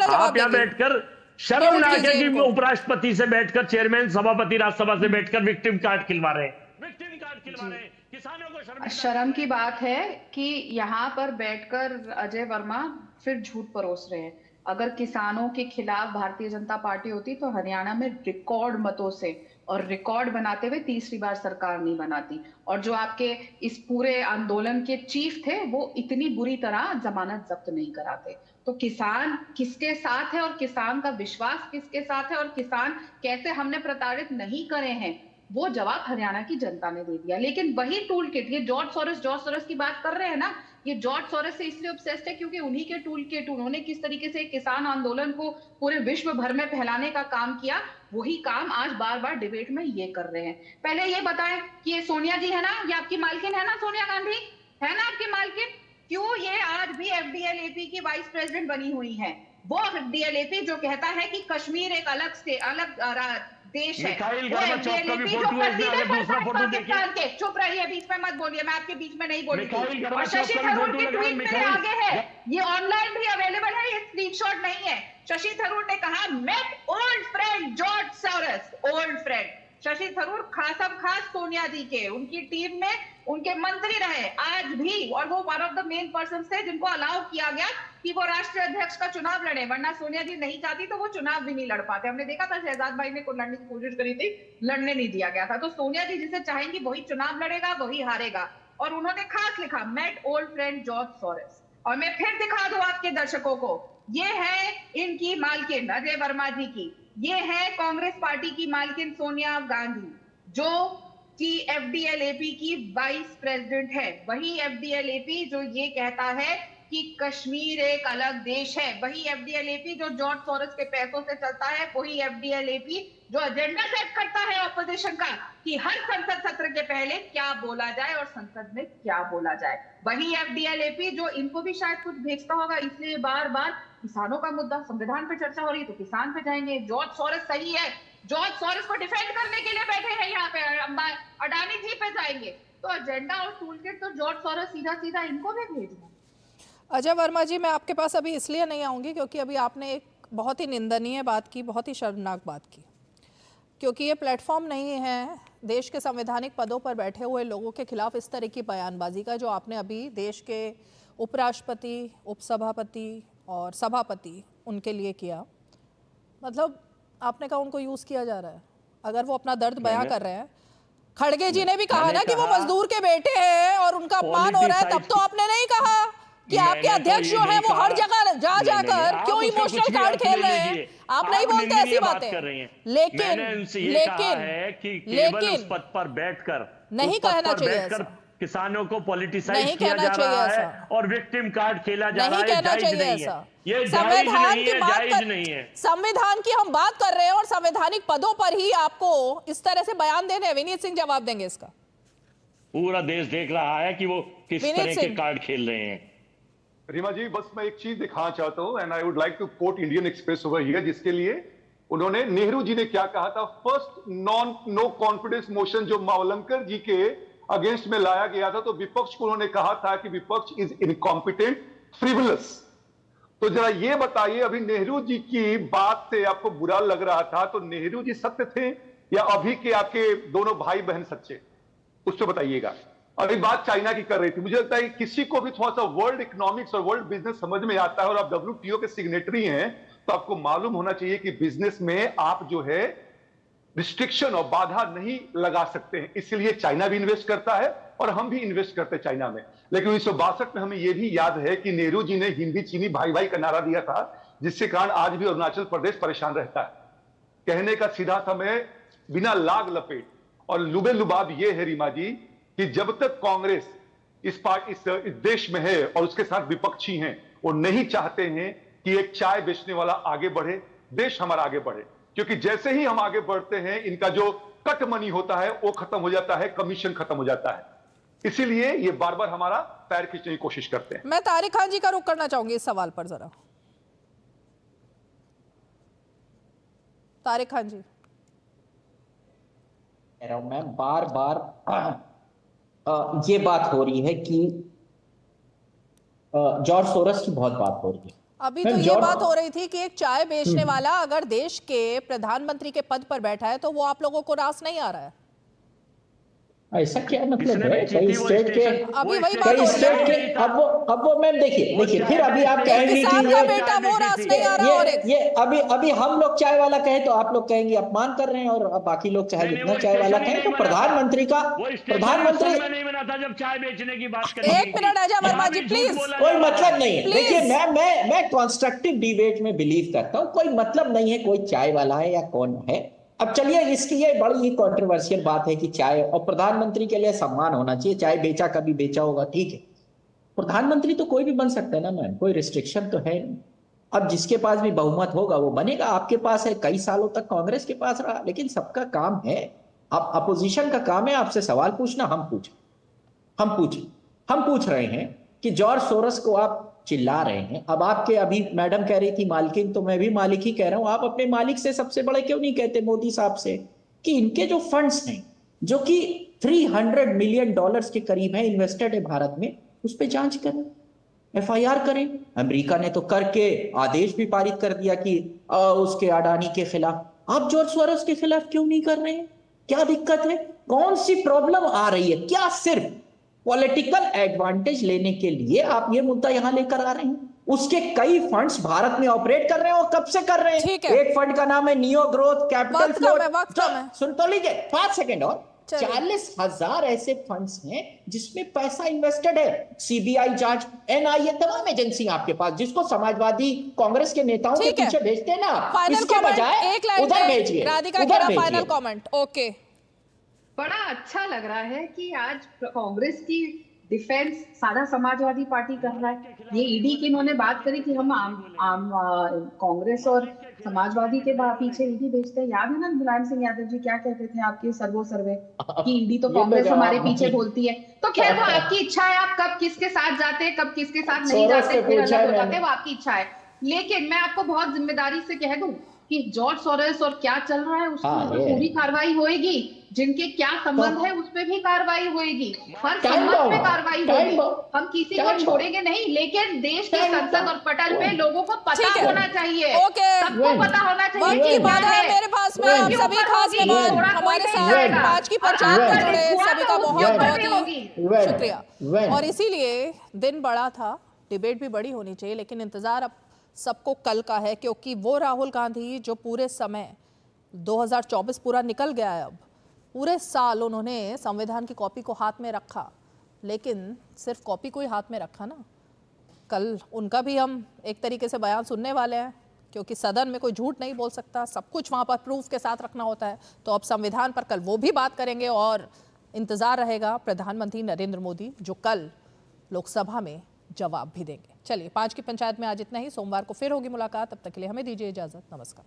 आप यहाँ बैठकर शर्म ना आके कि उपराष्ट्रपति से बैठकर, चेयरमैन सभापति राज्यसभा से बैठकर विक्टिम कार्ड खिलवा रहे हैं, विक्टिम कार्ड खिलवा रहे हैं। किसानों को शर्म की बात है कि यहाँ पर बैठकर अजय वर्मा फिर झूठ परोस रहे हैं। अगर किसानों के खिलाफ भारतीय जनता पार्टी होती तो हरियाणा में रिकॉर्ड मतों से और रिकॉर्ड बनाते हुए तीसरी बार सरकार नहीं बनाती। और जो आपके इस पूरे आंदोलन के चीफ थे वो इतनी बुरी तरह जमानत जब्त नहीं कराते। तो किसान किसके साथ है और किसान का विश्वास किसके साथ है और किसान कैसे हमने प्रताड़ित नहीं करे हैं, वो जवाब हरियाणा की जनता ने दे दिया। लेकिन वही टूल किट, ये जॉर्ज सोरस की बात कर रहे हैं ना, ये जॉर्ज सोरस से इसलिए ऑब्सेस्ड है क्योंकि उन्हीं के टूल किट, उन्होंने किस तरीके से किसान आंदोलन को पूरे विश्व भर में फैलाने का काम किया, वही काम आज बार बार डिबेट में ये कर रहे हैं। पहले ये बताएं कि ये सोनिया जी है ना, ये आपकी मालकिन है ना, सोनिया गांधी है ना आपकी मालकिन, क्यों ये आज भी एफडीएलएपी की वाइस प्रेसिडेंट बनी हुई है? वो एफडीएलएपी जो कहता है कि कश्मीर एक अलग देश है, पाकिस्तान के, चुप रहिए, बीच में मत बोलिए, मैं आपके बीच में नहीं बोली थी। और शशि थरूर की ट्वीट मेरे आगे है, ये ऑनलाइन भी अवेलेबल है, ये स्क्रीनशॉट नहीं है। शशि थरूर ने कहा met old friend George Soros, old friend Shashi Tharoor खास सोनिया जी के, उनकी टीम में उनके मंत्री रहे आज भी, और वो one of the main person थे जिनको अलाउ किया गया कि वो राष्ट्रीय अध्यक्ष का चुनाव लड़े, वरना सोनिया जी नहीं चाहती तो वो चुनाव भी नहीं लड़ पाते। हमने देखा था शहजाद भाई ने लड़ने की कोशिश करी थी, लड़ने नहीं दिया गया था। तो सोनिया जी जिसे चाहेंगी वही चुनाव लड़ेगा, वही हारेगा। और उन्होंने खास लिखा met old friend George Soros. और मैं फिर दिखा दूं आपके दर्शकों को, ये है इनकी मालकिन अजय वर्मा जी की, ये है कांग्रेस पार्टी की मालकिन सोनिया गांधी, जो कि एफडीएलएपी की वाइस प्रेसिडेंट है। वही एफडीएलएपी जो ये कहता है कि कश्मीर एक अलग देश है, वही एफडीएलएपी जो जॉर्ज सोरस के पैसों से चलता है, वही एफडीएलएपी जो एजेंडा सेट करता है ऑपोजिशन का कि हर संसद सत्र के पहले क्या बोला जाए और संसद में क्या बोला जाए। वही एफडीएलएपी जो इनको भी शायद कुछ भेजता होगा, इसलिए बार बार किसानों का मुद्दा, संविधान पे चर्चा हो रही है तो किसान पे जाएंगे। जॉर्ज सोरस सही है, जॉर्ज सोरस को डिफेंड करने के लिए बैठे हैं यहाँ पे, अडानी जी पे जाएंगे, तो एजेंडा और टूलकिट तो जॉर्ज सोरस सीधा सीधा इनको भी भेजना। अजय वर्मा जी, मैं आपके पास अभी इसलिए नहीं आऊँगी क्योंकि अभी आपने एक बहुत ही निंदनीय बात की, बहुत ही शर्मनाक बात की, क्योंकि ये प्लेटफॉर्म नहीं है देश के संवैधानिक पदों पर बैठे हुए लोगों के खिलाफ इस तरह की बयानबाजी का, जो आपने अभी देश के उपराष्ट्रपति, उपसभापति और सभापति उनके लिए किया। मतलब आपने कहा उनको यूज़ किया जा रहा है, अगर वो अपना दर्द बयां कर रहे हैं। खड़गे जी ने भी कहा ना कि वो मजदूर के बेटे हैं और उनका अपमान हो रहा है, तब तो आपने नहीं कहा कि आपके अध्यक्ष जो है वो हर जगह जाकर क्यों इमोशनल कार्ड खेल रहे हैं। आप नहीं बोलते ऐसी बातें, लेकिन पद पर बैठकर नहीं कहना चाहिए ऐसा, किसानों को पॉलिटिसाइज किया जा रहा है और विक्टिम कार्ड खेला जा रहा है, नहीं कहना चाहिए ऐसा। ये संविधान की जायज नहीं है। संविधान की हम बात कर रहे हैं और संवैधानिक पदों पर ही आपको इस तरह से बयान देने हैं। विनीत सिंह जवाब देंगे इसका। पूरा देश देख रहा है कि वो किस तरह के कार्ड खेल रहे हैं। रीमा जी, बस मैं एक चीज दिखाना चाहता हूं and I would like to quote Indian Express over here, जिसके लिए उन्होंने, नेहरू जी ने क्या कहा था, फर्स्ट नो कॉन्फिडेंस मोशन जो मावलंकर जी के अगेंस्ट में लाया गया था, तो विपक्ष को उन्होंने कहा था कि विपक्ष इज इनकॉम्पिटेंट, फ्रिवलस। तो जरा ये बताइए, अभी नेहरू जी की बात से आपको बुरा लग रहा था, तो नेहरू जी सत्य थे या अभी के आपके दोनों भाई बहन सच्चे, उसको बताइएगा। अभी बात चाइना की कर रही थी, मुझे लगता है कि किसी को भी थोड़ा सा वर्ल्ड इकोनॉमिक्स और वर्ल्ड बिजनेस समझ में आता है और आप WTO के सिग्नेटरी हैं, तो आपको मालूम होना चाहिए कि बिजनेस में आप जो है रिस्ट्रिक्शन और बाधा नहीं लगा सकते हैं। इसलिए चाइना भी इन्वेस्ट करता है और हम भी इन्वेस्ट करते हैं चाइना में। लेकिन 1962 में हमें यह भी याद है कि नेहरू जी ने हिंदी चीनी भाई भाई का नारा दिया था, जिसके कारण आज भी अरुणाचल प्रदेश परेशान रहता है। कहने का सीधा था मैं, बिना लाग लपेट। और लुबे लुबाब यह है रीमा जी कि जब तक कांग्रेस इस देश में है और उसके साथ विपक्षी हैं, वो नहीं चाहते हैं कि एक चाय बेचने वाला आगे बढ़े, देश हमारा आगे बढ़े। क्योंकि जैसे ही हम आगे बढ़ते हैं, इनका जो कट मनी होता है वो खत्म हो जाता है, कमीशन खत्म हो जाता है। इसीलिए ये बार बार हमारा पैर खींचने की कोशिश करते हैं। मैं तारिक खान जी का रुख करना चाहूंगी इस सवाल पर जरा। तारिक खान जी, मैं बार बार ये बात हो रही है कि जॉर्ज सोरस की बहुत बात हो रही है। अभी तो ये बात हो रही थी कि एक चाय बेचने वाला अगर देश के प्रधानमंत्री के पद पर बैठा है तो वो आप लोगों को रास नहीं आ रहा है। ऐसा क्या मतलब है? कई स्टेट के अभी वही बात कई हो स्टेट रही के है। अब वो मैम देखिए फिर अभी आप कहेंगे किसान कि का बेटा वो रास नहीं आ रहा, और ये अभी हम लोग चाय वाला कहे तो आप लोग कहेंगे अपमान कर रहे हैं, और अब बाकी लोग चाहे जितना चाय वाला कहें तो प्रधानमंत्री नहीं बना था जब चाय बेचने की बात करी। एक मिनट अजय वर्मा जी प्लीज। कोई मतलब नहीं है। देखिए मैं कंस्ट्रक्टिव डिबेट में बिलीव करता हूं, कोई मतलब नहीं है कोई चाय वाला है या कौन है। अब चलिए, इसकी ये बड़ी ही कंट्रोवर्शियल बात है कि चाय और प्रधानमंत्री के लिए सम्मान होना चाहिए, चाय बेचा कभी बेचा होगा ठीक है, प्रधानमंत्री तो कोई भी बन सकता है ना मैम, कोई रिस्ट्रिक्शन तो है नहीं। अब जिसके पास भी बहुमत होगा वो बनेगा। आपके पास है, कई सालों तक कांग्रेस के पास रहा, लेकिन सबका काम है, अब अपोजिशन का काम है आपसे सवाल पूछना, हम पूछ रहे हैं कि जॉर्ज सोरस को आप चिल्ला रहे हैं। अब आपके अभी मैडम कह रही थी मालकिन, तो मैं भी मालिक ही कह रहा हूं, आप अपने मालिक से सबसे बड़े क्यों नहीं कहते मोदी साहब से कि इनके जो फंड्स हैं जो कि $300 मिलियन के करीब है इन्वेस्टेड है भारत में, उस पर जांच करें, FIR करें। अमेरिका ने तो करके आदेश भी पारित कर दिया कि उसके अडानी के खिलाफ। आप जॉर्ज सोरस के खिलाफ क्यों नहीं कर रहे हैं? क्या दिक्कत है? कौन सी प्रॉब्लम आ रही है? क्या सिर्फ पॉलिटिकल एडवांटेज लेने के लिए आप ये मुद्दा यहां लेकर आ रहे हैं? उसके कई फंड्स भारत में ऑपरेट कर रहे हैं, और कब से कर रहे हैं? एक फंड का नाम है नियो ग्रोथ कैपिटल फ्लोट। सुन तो लीजिए 5 सेकंड और 40,000 ऐसे फंड्स हैं जिसमें पैसा इन्वेस्टेड है। CBI जांच, NIA, तमाम एजेंसी आपके पास, जिसको समाजवादी कांग्रेस के नेताओं के पीछे भेजते हैं ना, इसके बजाय उधर भेजिए। Final comment. ओके, बड़ा अच्छा लग रहा है कि आज कांग्रेस की डिफेंस सारा समाजवादी पार्टी कर रहा है। ये ईडी की इन्होंने बात करी कि हम कांग्रेस और समाजवादी के पीछे ईडी भेजते हैं। याद है ना मुलायम सिंह यादव जी क्या कहते थे आपके सर्वे कि ईडी तो कांग्रेस हमारे पीछे बोलती है। तो खैर वो आपकी इच्छा है, आप कब किसके साथ जाते हैं, कब किसके साथ नहीं जाते, फिर अलग हो जाते हैं, वो आपकी इच्छा है। लेकिन मैं आपको बहुत जिम्मेदारी से कह दूं कि जॉर्ज सोरस और क्या चल रहा है उसमें पूरी कार्रवाई होएगी। जिनके क्या संबंध है उस पर भी कार्रवाई होएगी, हर संबंध पे कार्रवाई होगी। हम किसी को छोड़ेंगे नहीं, लेकिन देश के संसद और पटल पे लोगों को पता होना चाहिए, सबको पता होना चाहिए कि क्या है। मेरे पास में आप सभी खास मेहमान हमारे साथ आज की पंचायत में जुड़े सभी का बहुत ही शुक्रिया। और इसीलिए दिन बड़ा था, डिबेट भी बड़ी होनी चाहिए, लेकिन इंतजार अब सबको कल का है, क्योंकि वो राहुल गांधी जो पूरे समय 2024 पूरा निकल गया है, अब पूरे साल उन्होंने संविधान की कॉपी को हाथ में रखा, लेकिन सिर्फ कॉपी को ही हाथ में रखा ना। कल उनका भी हम एक तरीके से बयान सुनने वाले हैं, क्योंकि सदन में कोई झूठ नहीं बोल सकता, सब कुछ वहाँ पर प्रूफ के साथ रखना होता है। तो अब संविधान पर कल वो भी बात करेंगे, और इंतज़ार रहेगा प्रधानमंत्री नरेंद्र मोदी जो कल लोकसभा में जवाब भी देंगे। चलिए, 5 की पंचायत में आज इतना ही। सोमवार को फिर होगी मुलाकात, तब तक के लिए हमें दीजिए इजाज़त। नमस्कार।